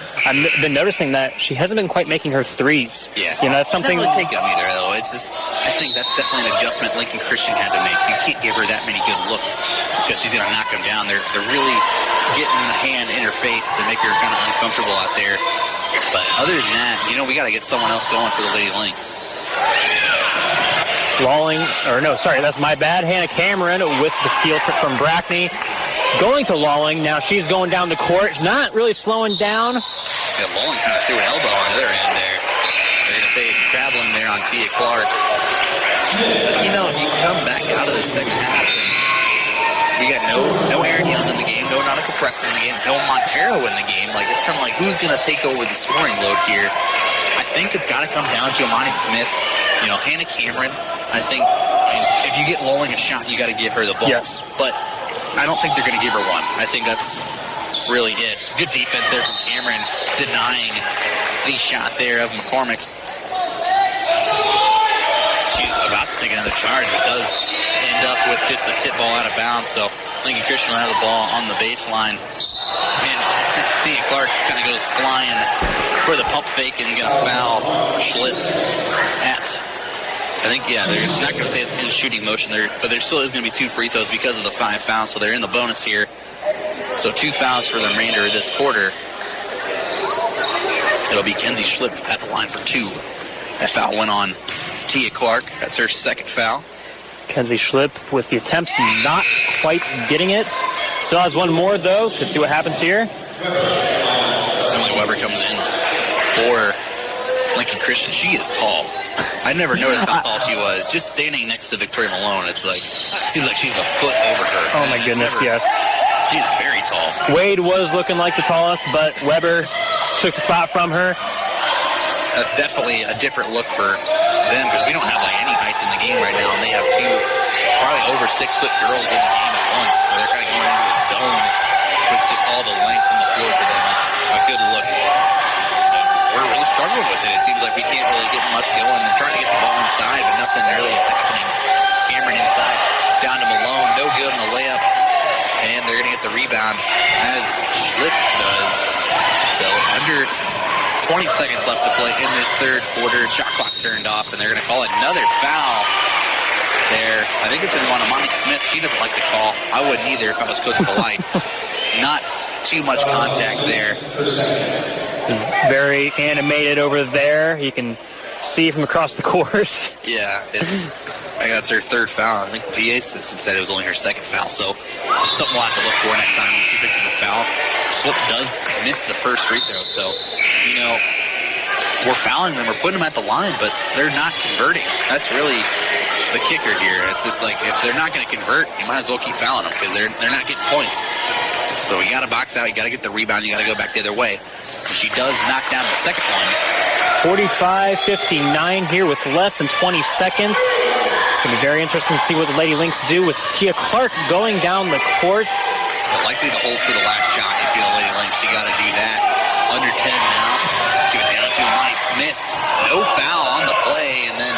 been noticing that she hasn't been quite making her threes. Yeah. That's something. She doesn't really take them either, though. It's just, I think that's definitely an adjustment Lincoln Christian had to make. You can't give her that many good looks because she's going to knock them down. They're really getting the hand in her face to make her kind of uncomfortable out there. But other than that, we got to get someone else going for the Lady Lynx. That's my bad. Hannah Cameron with the steal tip from Brackney. Going to Lawling. Now she's going down the court. Not really slowing down. Yeah, Lawling kind of threw an elbow on the other end there. They're going to say it's traveling there on Tia Clark. But, you come back out of the second half, and we got no Aaron Young in the game, no Nautica Preston in the game, no Montero in the game. It's kind of like, who's going to take over the scoring load here? I think it's got to come down to Amani Smith, Hannah Cameron. I think if you get Lawling a shot, you got to give her the ball. Yes. But I don't think they're going to give her one. I think that's really it. Good defense there from Cameron, denying the shot there of McCormick. She's about to take another charge, but does end up with just a tip ball out of bounds. So Lincoln Christian will have the ball on the baseline. And Tia Clark just kind of goes flying for the pump fake and going to foul Schlitz at, they're not going to say it's in shooting motion there, but there still is going to be 2 free throws because of the 5 fouls, so they're in the bonus here. So 2 fouls for the remainder of this quarter. It'll be Kenzie Schlip at the line for 2. That foul went on Tia Clark. That's her second foul. Kenzie Schlip with the attempt, not quite getting it. Still has one more, though. Let's see what happens here. Emily Weber comes in for Lincoln Christian. She is tall. I never noticed how tall she was. Just standing next to Victoria Malone, it seems like she's a foot over her. Oh, my goodness, yes. She's very tall. Wade was looking like the tallest, but Weber took the spot from her. That's definitely a different look for them because we don't have any height in the game right now, and they have 2 probably over 6-foot girls in the game at once. So they're kind of going into a zone with just all the length on the floor for them. It's a good look. We're really struggling with it. It seems like we can't really get much going. They're trying to get the ball inside, but nothing really is happening. Cameron inside, down to Malone, no good on the layup, and they're going to get the rebound as Schlip does. So under 20 seconds left to play in this third quarter. Shot clock turned off, and they're going to call another foul there. I think it's in one of Amani Smith. She doesn't like the call. I wouldn't either if I was Coach Polite. Not too much contact there. Very animated over there. You can see from across the court. Yeah, I think that's her third foul. I think the PA system said it was only her second foul, so something we'll have to look for next time when she picks up a foul. Slip does miss the first free throw, so, we're fouling them. We're putting them at the line, but they're not converting. That's really the kicker here. It's just like, if they're not going to convert, you might as well keep fouling them because they're not getting points. So you got to box out. You got to get the rebound. You got to go back the other way. And she does knock down the second one. 45-59 here with less than 20 seconds. It's going to be very interesting to see what the Lady Lynx do with Tia Clark going down the court. They're likely to hold for the last shot if you're the Lady Lynx. You got to do that. Under 10 now. Give it down to Amani Smith. No foul on the play, and then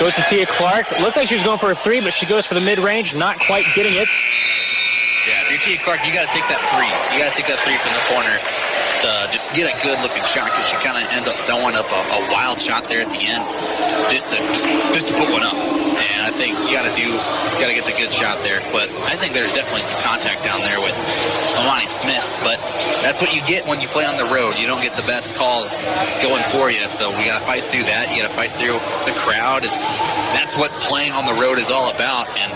goes to Tia Clark. Looked like she was going for a 3, but she goes for the mid-range, not quite getting it. Yeah, if you're Tia Clark, you got to take that 3. You got to take that 3 from the corner to just get a good-looking shot because she kind of ends up throwing up a wild shot there at the end just to put one up. And I think you got to get the good shot there. But I think there's definitely some contact down there with Amani Smith. But that's what you get when you play on the road. You don't get the best calls going for you. So we got to fight through that. You got to fight through the crowd. That's what playing on the road is all about. And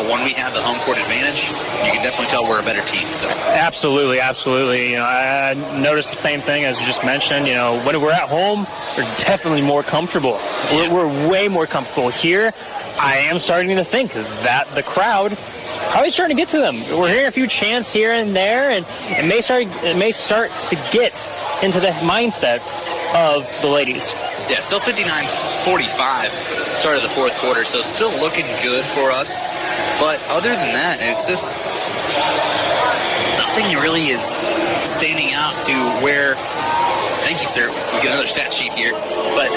when we have the home court advantage, you can definitely tell we're a better team. So absolutely. I noticed the same thing as you just mentioned. When we're at home, are definitely more comfortable. We're way more comfortable here. I am starting to think that the crowd is probably starting to get to them. We're hearing a few chants here and there, and it may start to get into the mindsets of the ladies. Yeah, still 59-45 start of the fourth quarter, so still looking good for us. But other than that, it's just nothing really is standing out to where. Thank you, sir. We get another stat sheet here, but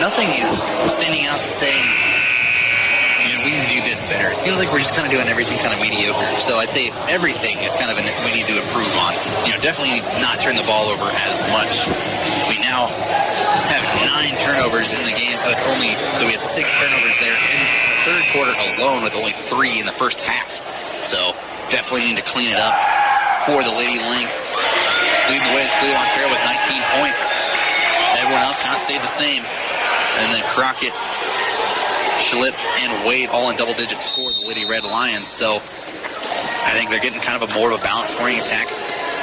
nothing is standing out saying, we need to do this better. It seems like we're just kind of doing everything kind of mediocre. So I'd say everything is kind of we need to improve on. Definitely not turn the ball over as much. We now have 9 turnovers in the game, so we had 6 turnovers there in the third quarter alone, with only 3 in the first half. So definitely need to clean it up for the Lady Lynx. Leading the way is Blue Ontario with 19 points. Everyone else kind of stayed the same. And then Crockett, Schlip, and Wade all in double digits for the Lady Red Lions. So I think they're getting kind of more of a balanced scoring attack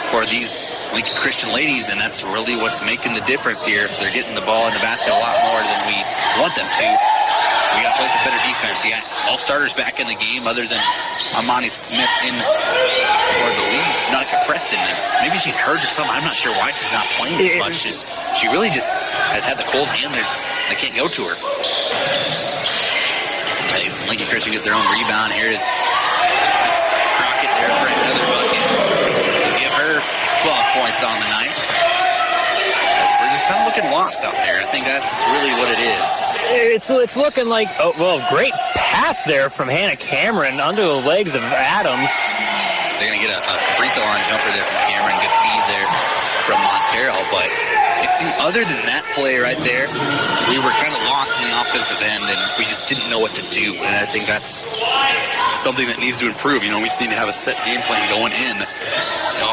for these Lincoln Christian ladies, and that's really what's making the difference here. They're getting the ball in the basket a lot more than we want them to. We got to play some better defense. You got all starters back in the game other than Amani Smith for the lead. Monica Preston maybe she's hurt or something. I'm not sure why she's not playing as much. She really just has had the cold hand. They can't go to her. Lincoln Christian gets their own rebound. That's Crockett there for another bucket. So give her 12 points on the night. We're just kind of looking lost out there. I think that's really what it is. It's looking like, great pass there from Hannah Cameron under the legs of Adams. So they're going to get a free throw line jumper there from Cameron. Good feed there from Montero. But it seemed, other than that play right there, we were kind of lost in the offensive end, and we just didn't know what to do. And I think that's something that needs to improve. We just need to have a set game plan going in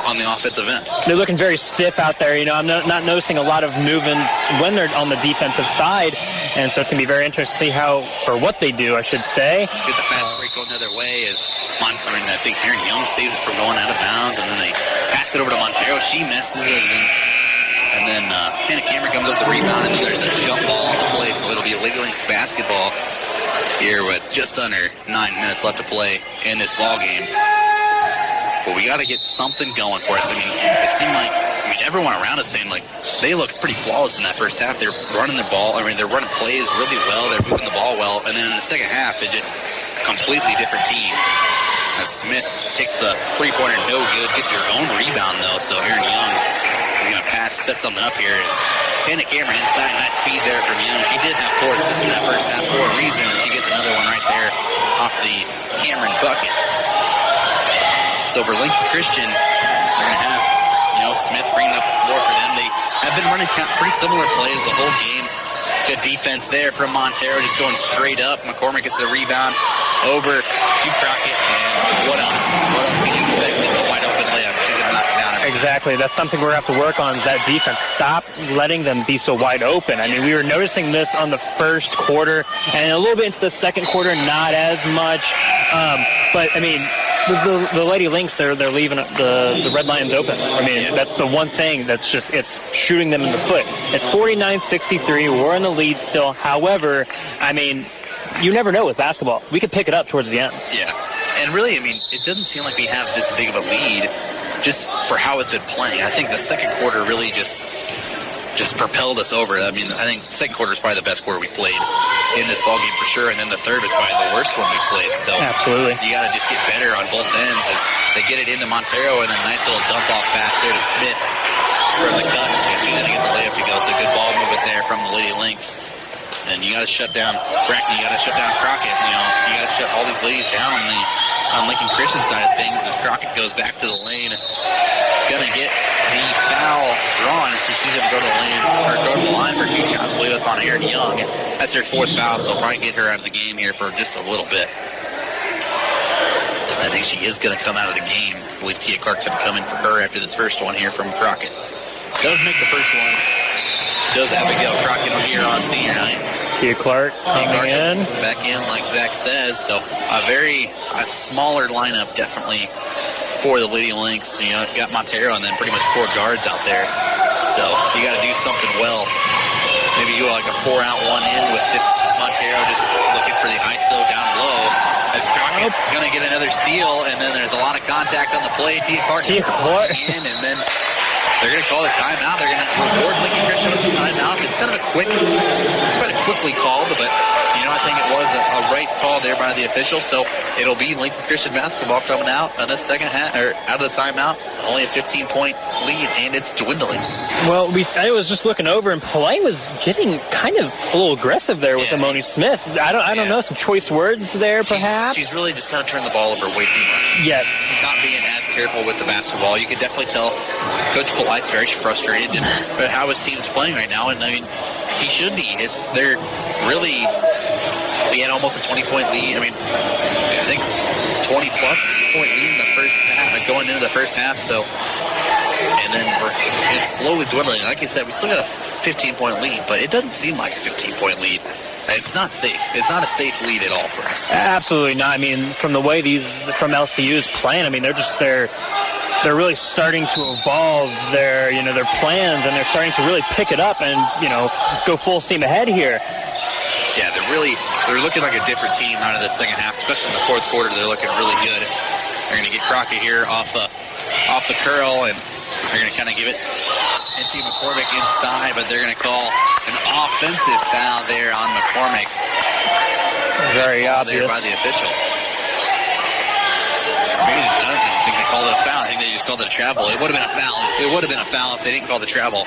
on the offensive end. They're looking very stiff out there. I'm not noticing a lot of movements when they're on the defensive side, and so it's going to be very interesting to see what they do, I should say. Get the fast break going the other way as I think Aaron Young saves it from going out of bounds, and then they pass it over to Montero. She misses it, and then Hannah Cameron comes up with the rebound, and then there's a jump ball on the play, so it'll be a Lady Lynx basketball here with just under 9 minutes left to play in this ball game. But we got to get something going for us. It seemed like everyone around us saying they looked pretty flawless in that first half. They're running their ball. They're running plays really well. They're moving the ball well. And then in the second half, it's just completely different team. As Smith takes the three-pointer, no good, gets her own rebound though. So Aaron Young is going to set something up here. As Hannah Cameron inside, nice feed there from Young. She did have 4 assists in that first half for a reason, and she gets another one right there off the Cameron bucket. So for Lincoln Christian, they're going to have, Smith bringing up the floor for them. They have been running pretty similar plays the whole game. Good defense there from Montero, just going straight up. McCormick gets the rebound over to Crockett. And what else? What else can you expect? It's a wide open layup. She's going to knock it down. Exactly. That's something we're going to have to work on, is that defense. Stop letting them be so wide open. We were noticing this on the first quarter, and a little bit into the second quarter, not as much. But the Lady Lynx, they're leaving the Red Lions open. That's the one thing that's just, it's shooting them in the foot. It's 49-63. We're in the lead still. However, you never know with basketball. We could pick it up towards the end. Yeah. And really, it doesn't seem like we have this big of a lead just for how it's been playing. I think the second quarter really just propelled us over. I think the second quarter is probably the best quarter we played in this ballgame for sure, and then the third was probably the worst one we played. So absolutely, you got to just get better on both ends as they get it into Montero, and a nice little dump off pass there to Smith from the cut. She's going to get the layup to go. It's a good ball movement there from the Lady Lynx. And you got to shut down Brackney. You got to shut down Crockett. You got to shut all these ladies down on Lincoln Christian side of things as Crockett goes back to the lane. Going to get the foul drawn, so she's going to go to the lane or go to the line for 2 shots. I believe that's on Aaron Young. That's her 4th foul, so probably get her out of the game here for just a little bit. I think she is going to come out of the game. I believe Tia Clark's going to come in for her after this first one here from Crockett. Does make the first one. Does Abigail Crockett here on senior night. Tia Clark coming in. Back in, like Zach says. So a smaller lineup definitely for the Lady Lynx. You got Montero and then pretty much 4 guards out there. So you got to do something well maybe go like a 4-out 1-in with this Montero just looking for the ISO down low. As Crockett going to get another steal, and then there's a lot of contact on the play. Tia Clark sliding in, and then they're going to call a timeout. They're going to reward Lincoln Christian with a timeout. It's kind of quickly called, but I think it was a right call there by the official. So it'll be Lincoln Christian basketball coming out on this second half, or out of the timeout. Only a 15-point lead, and it's dwindling. Well, I was just looking over, and Pillay was getting kind of a little aggressive there with Amoni Smith. I don't know, some choice words there, perhaps. She's really just kind of turned the ball over way too much. Yes. She's not being as careful with the basketball. You can definitely tell Coach Polite's very frustrated just about how his team's playing right now, and I mean, he should be. They're really, they had almost a 20-point lead. I mean, I think 20-plus point lead in the first half, going into the first half. So, and then it's slowly dwindling. Like I said, we still got a 15-point lead, but it doesn't seem like a 15-point lead. It's not safe. It's not a safe lead at all for us. Absolutely not. I mean, from the way from LCU's playing, I mean, they're really starting to evolve their plans, and they're starting to really pick it up and, go full steam ahead here. Yeah, they're looking like a different team out of the second half, especially in the fourth quarter. They're looking really good. They're going to get Crockett here off the curl, and they're going to kind of give it into McCormick inside, but they're going to call an offensive foul there on McCormick. Very obvious. There by the official. I don't think they called it a foul. I think they just called it a travel. It would have been a foul. It would have been a foul if they didn't call the travel.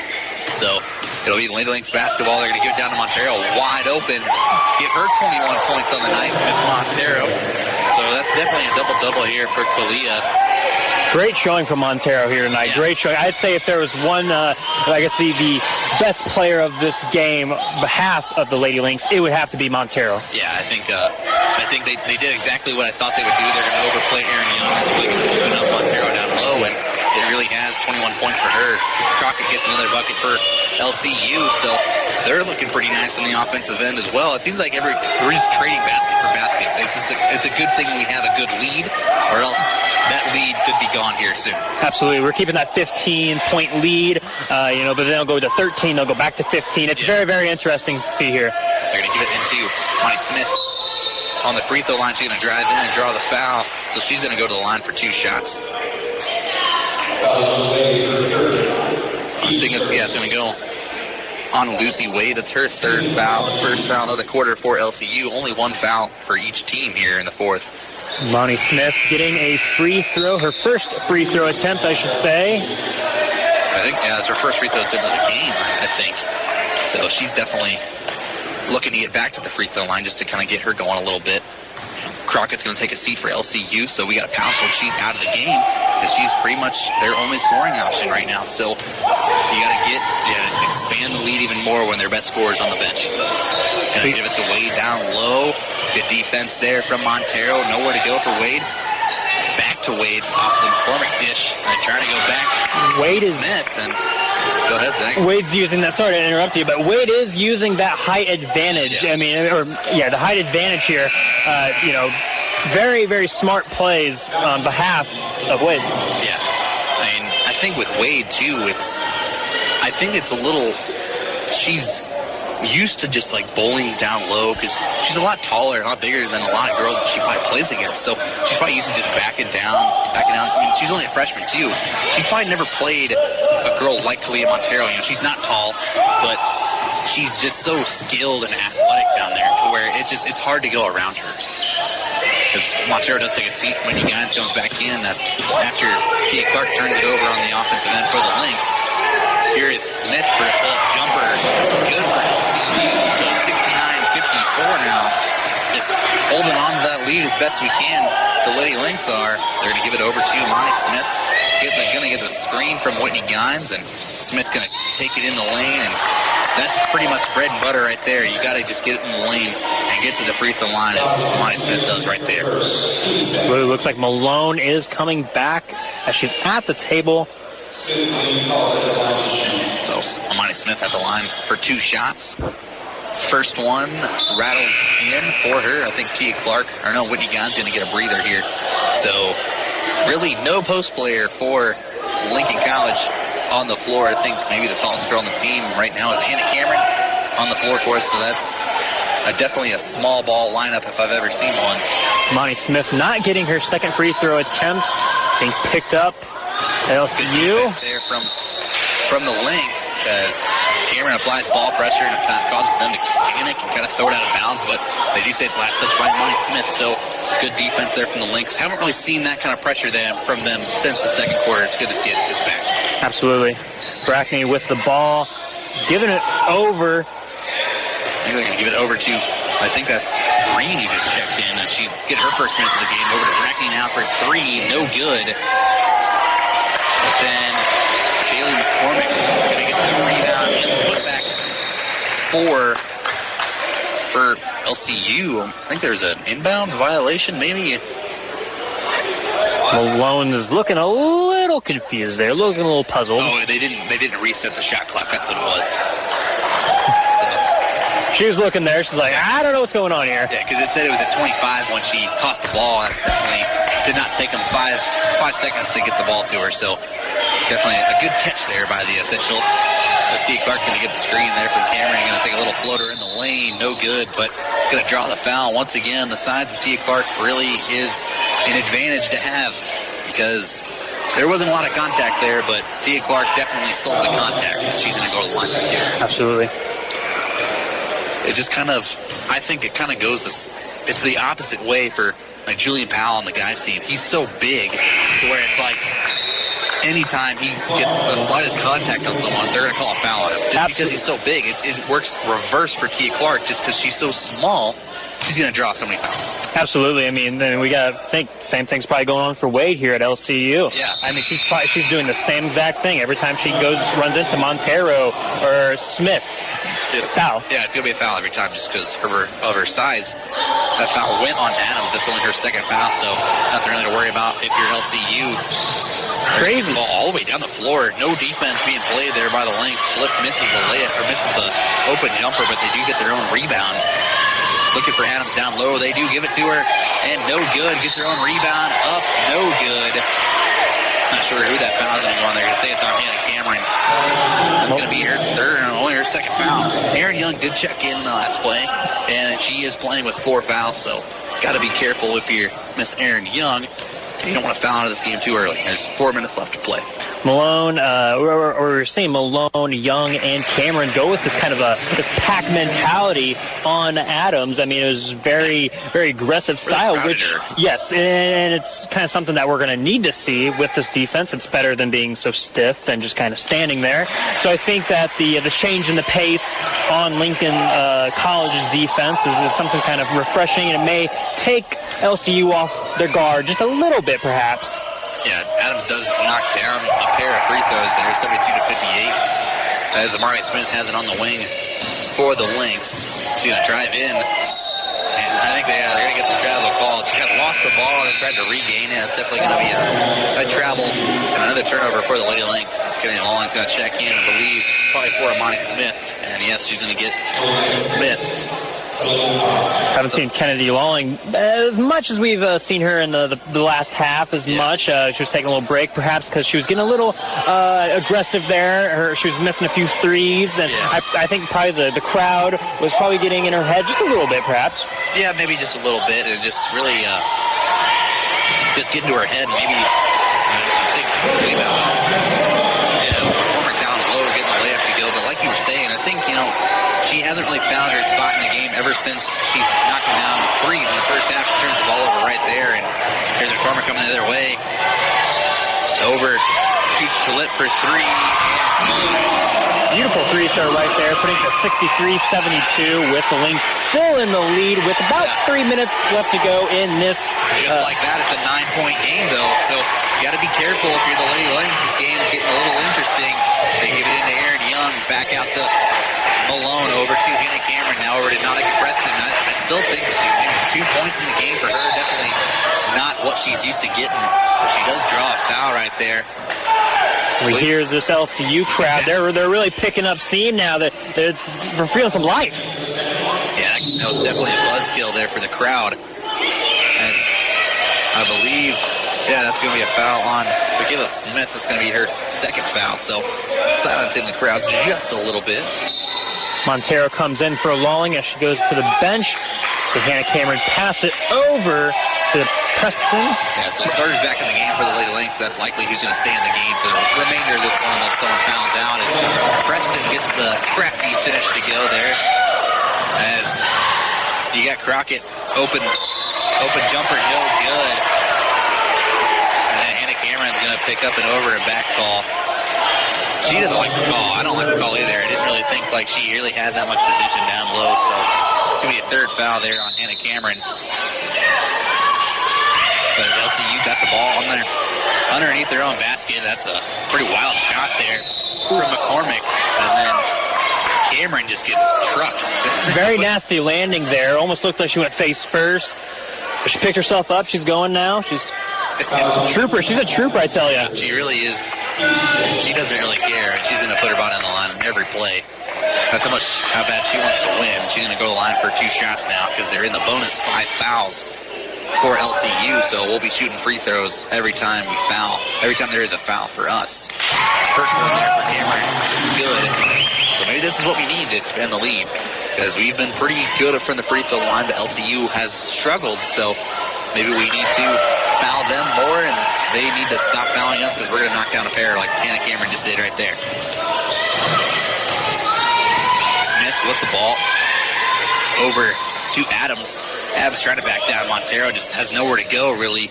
So it'll be Lady Lynx basketball. They're going to give it down to Montero, wide open. Give her 21 points on the night, Miss Montero. So that's definitely a double-double here for Kalia. Great showing from Montero here tonight. Yeah. Great showing. I'd say if there was one, I guess the best player of this game, behalf of the Lady Lynx, it would have to be Montero. Yeah, I think they did exactly what I thought they would do. They're going to overplay Aaron Young. That's really going to open up Montero down low, and it really has 21 points for her. Crockett gets another bucket for LCU, so they're looking pretty nice on the offensive end as well. It seems like we're just trading basket for basket. It's a good thing we have a good lead, or else that lead could be gone here soon. Absolutely. We're keeping that 15-point lead, but then they'll go to 13. They'll go back to 15. It's very, very interesting to see here. They're going to give it into Monty Smith on the free throw line. She's going to drive in and draw the foul, so she's going to go to the line for 2 shots. I think it's going to go on Lucy Wade. That's her third foul. First foul of the quarter for LCU. Only 1 foul for each team here in the fourth. Lonnie Smith getting a free throw, her first free throw attempt, I should say. I think, that's her first free throw attempt of the game, I think. So she's definitely looking to get back to the free throw line just to kind of get her going a little bit. Crockett's going to take a seat for LCU, so we got to pounce when she's out of the game, because she's pretty much their only scoring option right now. So you got to expand the lead even more when their best scorer is on the bench. Going to give it to Wade down low. Good defense there from Montero. Nowhere to go for Wade. Back to Wade off the McCormick dish. And trying to go back. Wade is Smith and go ahead, Zach. Wade's using that. Sorry to interrupt you, but Wade is using that height advantage. Yeah. The height advantage here. Very, very smart plays on behalf of Wade. Yeah. I think with Wade too, I think it's a little. She's used to just like bullying down low because she's a lot taller, a lot bigger than a lot of girls that she probably plays against. So she's probably used to just backing down. I mean, she's only a freshman too. She's probably never played a girl like Kalia Montero. She's not tall, but she's just so skilled and athletic down there to where it's hard to go around her. Because Montero does take a seat. Whitney Gines comes back in after Tia Clark turns it over on the offensive end for the Lynx. Here is Smith for a pull-up jumper. Good for LCU. So 69-54 now. Just holding on to that lead as best we can. The Lady Lynx are. They're going to give it over to Monty Smith. They're going to get the screen from Whitney Gines, and Smith's going to take it in the lane, and that's pretty much bread and butter right there. You got to just get it in the lane and get to the free throw line, as Monty Smith does right there. Well, it looks like Malone is coming back as she's at the table. So Amani Smith at the line for 2 shots. First one rattles in for her. I think Whitney Gines going to get a breather here. So really no post player for Lincoln College on the floor. I think maybe the tallest girl on the team right now is Anna Cameron on the floor for us, so that's definitely a small ball lineup if I've ever seen one. Monty Smith not getting her second free throw attempt, being picked up at LCU. There from the Lynx as Cameron applies ball pressure and it kind of causes them to panic and kind of throw it out of bounds, but they do say it's last touch by Monty Smith, so good defense there from the Lynx. Haven't really seen that kind of pressure from them since the second quarter. It's good to see it's back. Absolutely. Brackney with the ball, giving it over. I think they're going to give it over to, I think that's Green who just checked in, and she get her first minutes of the game. Over to Brackney now for three, no good. But then Shaylee McCormick going to get the rebound and put back for LCU. I think there's an inbounds violation, maybe. Malone is looking a little confused there, looking a little puzzled. Oh, they didn't reset the shot clock. That's what it was. She was looking there. She's like, I don't know what's going on here. Yeah, because it said it was at 25 when she caught the ball. That definitely did not take them five seconds to get the ball to her. So definitely a good catch there by the official. Tia Clark's going to get the screen there from Cameron. Going to take a little floater in the lane. No good, but going to draw the foul. Once again, the size of Tia Clark really is an advantage to have because there wasn't a lot of contact there, but Tia Clark definitely sold the contact. She's going to go to the line for two. Absolutely. It just kind of, I think it kind of goes, it's the opposite way for like Julian Powell on the guys team. He's so big to where it's like anytime he gets the slightest contact on someone, they're going to call a foul on him. Just because he's so big, it works reverse for Tia Clark. Just because she's so small, she's going to draw so many fouls. Absolutely. I mean, then we got to think same thing's probably going on for Wade here at LCU. Yeah. I mean, she's doing the same exact thing every time she runs into Montero or Smith. Foul. Yeah, it's going to be a foul every time just because of her size. That foul went on Adams. That's only her second foul, so nothing really to worry about if you're LCU. Crazy. Ball all the way down the floor. No defense being played there by the Lynx. Schlipp misses the layup, or misses the open jumper, but they do get their own rebound. Looking for Adams down low. They do give it to her, and no good. Gets their own rebound. Up, no good. Not sure who that foul is anymore. They're going to say it's on Hannah Cameron. That's going to be her third and only her second foul. Erin Young did check in the last play, and she is playing with 4 fouls, so got to be careful if you're Miss Erin Young. You don't want to foul out of this game too early. There's 4 minutes left to play. Malone, we're seeing Malone, Young, and Cameron go with this kind of this pack mentality on Adams. I mean, it was very, very aggressive style, yes, and it's kind of something that we're going to need to see with this defense. It's better than being so stiff and just kind of standing there. So I think that the change in the pace on Lincoln College's defense is something kind of refreshing, and it may take LCU off their guard just a little bit, perhaps. Yeah, Adams does knock down a pair of free throws there, 72-58. As Amari Smith has it on the wing for the Lynx. She's going to drive in. And I think they're going to get the travel call. She kind of lost the ball and tried to regain it. It's definitely going to be a travel and another turnover for the Lady Lynx. It's getting long. It's going to check in, I believe, probably for Amani Smith. And yes, she's going to get Smith. Haven't seen Kennedy Lawling as much as we've seen her in the last half as much. She was taking a little break, perhaps because she was getting a little aggressive there. She was missing a few threes, and I think probably the crowd was probably getting in her head just a little bit, perhaps. Yeah, maybe just a little bit, and just really just get into her head. Maybe I think that was McCormick down low, getting the layup to go. But like you were saying, I think she hasn't really found her spot in the game ever since she's knocking down threes in the first half. She turns the ball over right there, and here's McCormick coming the other way. Over to Schlipp for three. Beautiful three throw right there, putting it at 63-72 with the Lynx still in the lead with about 3 minutes left to go in this. Just like that, it's a 9-point game, though, so you got to be careful if you're the Lady Lynx. This game's getting a little interesting. They give it into Erin Young, back out to Malone, over to Hannah Cameron, now over to Nautica Preston. I still think maybe 2 points in the game for her, definitely not what she's used to getting. But she does draw a foul right there. We hear this LCU crowd. They're really picking up steam now. We're feeling some life. Yeah, that was definitely a buzzkill there for the crowd. As I believe, that's going to be a foul on Michaela Smith. That's going to be her second foul. So silencing the crowd just a little bit. Montero comes in for a lulling as she goes to the bench. So Hannah Cameron pass it over to Preston. Yeah, so starters back in the game for the Lady Lynx. That's likely who's going to stay in the game for the remainder of this one unless someone fouls out. As Preston gets the crafty finish to go there. As you got Crockett open jumper, no good. And then Hannah Cameron's going to pick up an over and back call. She doesn't like the call. I don't like the call either. I didn't really think like she really had that much position down low, so it's going to be a third foul there on Hannah Cameron. But LCU got the ball on there underneath their own basket. That's a pretty wild shot there from McCormick. And then Cameron just gets trucked. Very nasty landing there. Almost looked like she went face first. But she picked herself up. She's going now. She's a trooper. She's a trooper, I tell you. She really is. She doesn't really care. And she's going to put her body on the line in every play. That's how bad she wants to win. She's going to go to the line for 2 shots now because they're in the bonus 5 fouls for LCU, so we'll be shooting free throws every time we foul. Every time there is a foul for us. First one there for Cameron. Good. So maybe this is what we need to expand the lead because we've been pretty good from the free throw line, but LCU has struggled, so maybe we need to foul them more and they need to stop fouling us because we're going to knock down a pair like Hannah Cameron just did right there. Smith with the ball over to Adams. Adams trying to back down. Montero just has nowhere to go, really.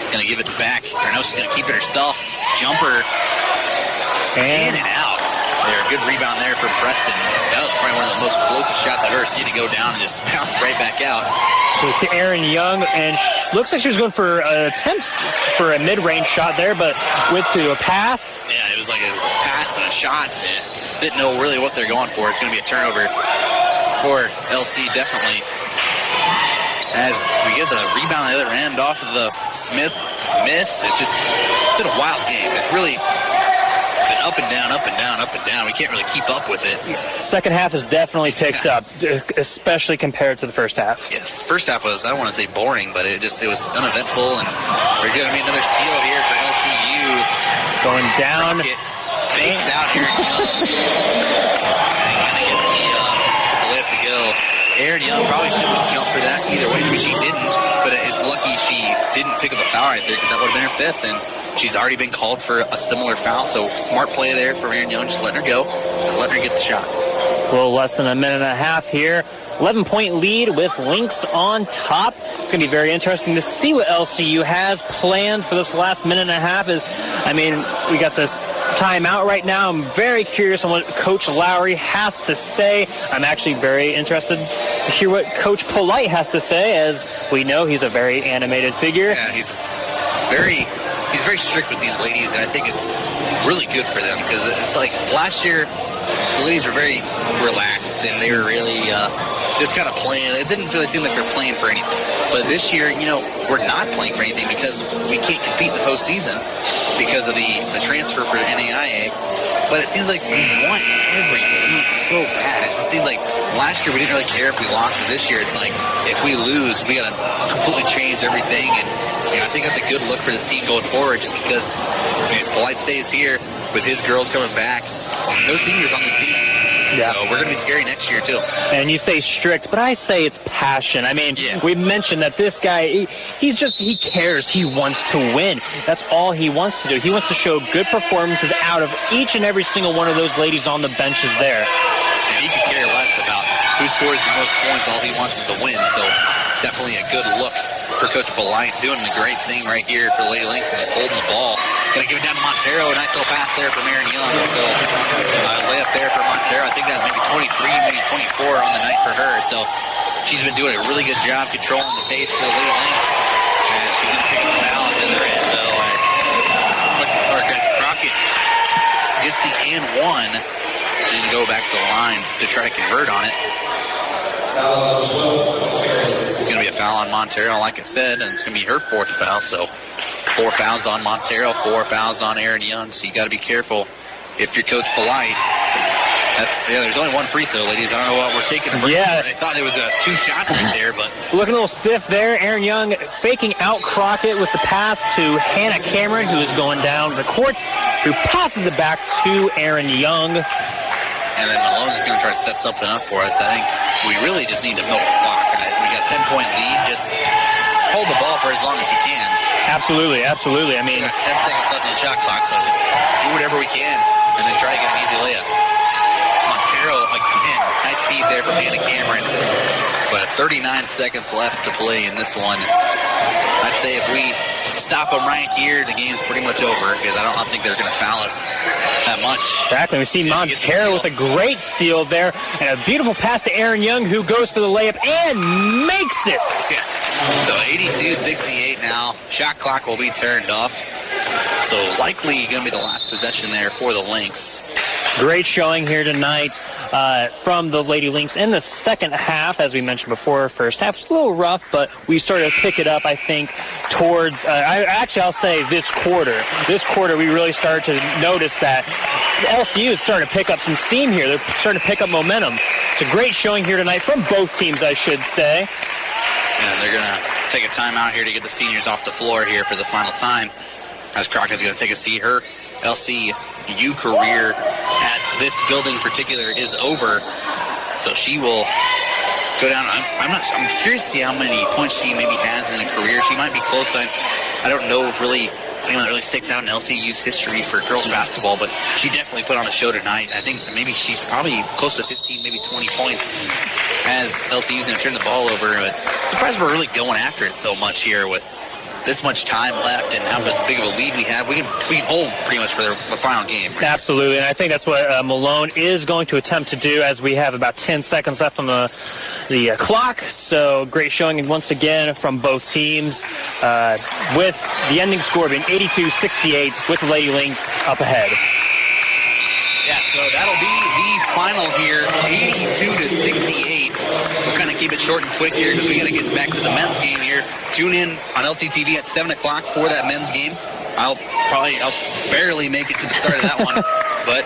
Going to give it back. Or no, she's going to keep it herself. Jumper. In and out. There, good rebound there from Preston. That was probably one of the most closest shots I've ever seen to go down and just bounce right back out. So to Erin Young, and looks like she was going for an attempt for a mid-range shot there, but went to a pass. Yeah, it was a pass and a shot. And didn't know really what they're going for. It's going to be a turnover for LC, definitely. As we get the rebound on the other end off of the Smith miss, it's just been a wild game. It's really been up and down, up and down, up and down. We can't really keep up with it. Second half has definitely picked up, especially compared to the first half. Yes, first half was, I don't want to say boring, but it was uneventful, and we're going to be another steal here for LCU. Going down. Fakes out here. The layup to go. Erin Young probably shouldn't have jumped for that either way, but she didn't. But it's lucky she didn't pick up a foul right there because that would have been her 5th, and she's already been called for a similar foul. So smart play there from Erin Young, just letting her go, just letting her get the shot. A little less than a minute and a half here. 11-point lead with Lynx on top. It's going to be very interesting to see what LCU has planned for this last minute and a half. I mean, we got this timeout right now. I'm very curious on what Coach Lowry has to say. I'm actually very interested to hear what Coach Polite has to say, as we know he's a very animated figure. Yeah, he's very strict with these ladies, and I think it's really good for them because it's like last year the ladies were very relaxed and they were really just kind of playing. It didn't really seem like they're playing for anything. But this year, we're not playing for anything because we can't compete in the postseason because of the transfer for NAIA. But it seems like we want every week so bad. It just seemed like last year we didn't really care if we lost, but this year it's like if we lose, we got to completely change everything. And I think that's a good look for this team going forward just because if Polite stays here with his girls coming back, no seniors on this team. Yeah. So we're going to be scary next year, too. And you say strict, but I say it's passion. I mean, we mentioned that this guy, he cares. He wants to win. That's all he wants to do. He wants to show good performances out of each and every single one of those ladies on the benches there. And he could care less about who scores the most points. All he wants is to win. So definitely a good look for Coach Polite, doing the great thing right here for the Lady Lynx, just holding the ball. Going to give it down to Montero. Nice little pass there from Erin Young. So layup there for Montero. I think that was maybe 23, maybe 24 on the night for her. So she's been doing a really good job controlling the pace for the Lady Lynx. And she's going to pick up the foul on the other end, though. As Crockett gets the and one, then go back to the line to try to convert on it. It's going to be a foul on Montero, like I said, and it's going to be her 4th foul. So 4 fouls on Montero, 4 fouls on Erin Young. So you got to be careful if you're Coach Polite. There's only 1 free throw, ladies. I don't know what we're taking. I thought there was 2 shots right there, but looking a little stiff there. Erin Young faking out Crockett with the pass to Hannah Cameron, who is going down the court, who passes it back to Erin Young. and then Malone's going to try to set something up for us. I think we really just need to milk the clock. We got a 10-point lead. Just hold the ball for as long as you can. Absolutely. I mean, we got 10 seconds left on the shot clock, so just do whatever we can and then try to get an easy layup. Montero, again, nice feed there from Hannah Cameron. But 39 seconds left to play in this one. I'd say if we stop them right here, the game's pretty much over because I don't think they're going to foul us that much. Exactly. We see Montero with a great steal there and a beautiful pass to Aaron Young, who goes for the layup and makes it. Yeah. So 82-68 now. Shot clock will be turned off. So likely going to be the last possession there for the Lynx. Great showing here tonight from the Lady Lynx in the second half. As we mentioned before, first half was a little rough, but we started to pick it up, I think, towards, I'll say this quarter. This quarter, we really started to notice that LCU is starting to pick up some steam here. They're starting to pick up momentum. It's a great showing here tonight from both teams, I should say. And they're going to take a timeout here to get the seniors off the floor here for the final time. As Crockett's going to take a seat. Her LCU career at this building in particular is over. So she will go down. I'm curious to see how many points she maybe has in a career. She might be close. I don't know if really anyone that really sticks out in LCU's history for girls basketball, but she definitely put on a show tonight. I think maybe she's probably close to 15, maybe 20 points as LCU's going to turn the ball over. But I'm surprised we're really going after it so much here with this much time left and how big of a lead we have. We can hold pretty much for the final game. Right? Absolutely, and I think that's what Malone is going to attempt to do as we have about 10 seconds left on the clock. So great showing once again from both teams with the ending score being 82-68 with the Lady Lynx up ahead. Yeah, so that'll be the final here, 82-68. We'll kind of keep it short and quick here because we got to get back to the men's game here. Tune in on LCTV at 7 o'clock for that men's game. I'll barely make it to the start of that one, but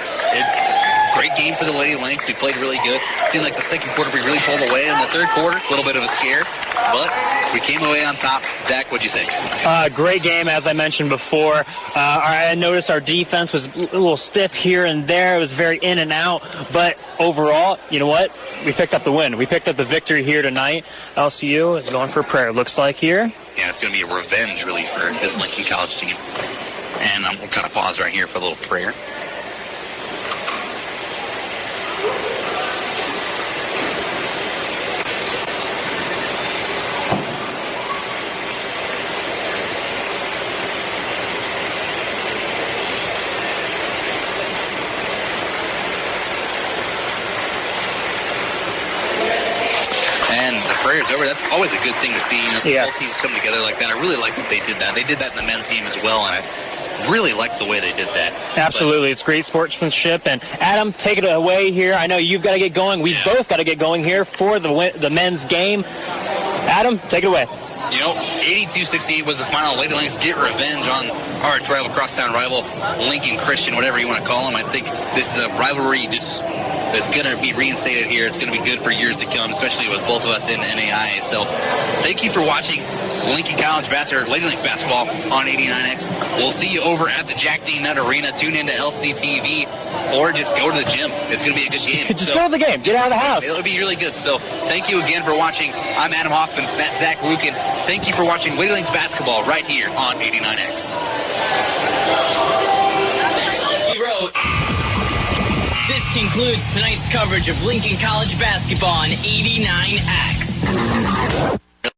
great game for the Lady Lynx. We played really good. It seemed like the second quarter we really pulled away. In the third quarter, a little bit of a scare, but we came away on top. Zach, what'd you think? Great game, as I mentioned before. I noticed our defense was a little stiff here and there. It was very in and out, but overall, you know what? We picked up the win. We picked up the victory here tonight. LCU is going for prayer, looks like here. Yeah, it's going to be a revenge, really, for this Lincoln College team. And we'll kind of pause right here for a little prayer. Prayers over. That's always a good thing to see. You know, see both teams come together like that. I really like that they did that. They did that in the men's game as well, and I really like the way they did that. Absolutely. It's great sportsmanship. And Adam, take it away here. I know you've got to get going. We've both got to get going here for the men's game. Adam, take it away. You know, 82-68 was the final. Lady Lynx get revenge on our rival, crosstown rival, Lincoln Christian, whatever you want to call them. I think this is a rivalry that's going to be reinstated here. It's going to be good for years to come, especially with both of us in NAIA. So thank you for watching Lincoln College basketball, Lady Lynx basketball on 89X. We'll see you over at the Jack D. Nutt Arena. Tune into LCTV or just go to the gym. It's going to be a good game. Just go to the game. Get out of the house. It'll be really good. So thank you again for watching. I'm Adam Hoffman. That's Zach Lucan. Thank you for watching Lady Lynx basketball right here on 89X. This concludes tonight's coverage of Lincoln College basketball on 89X.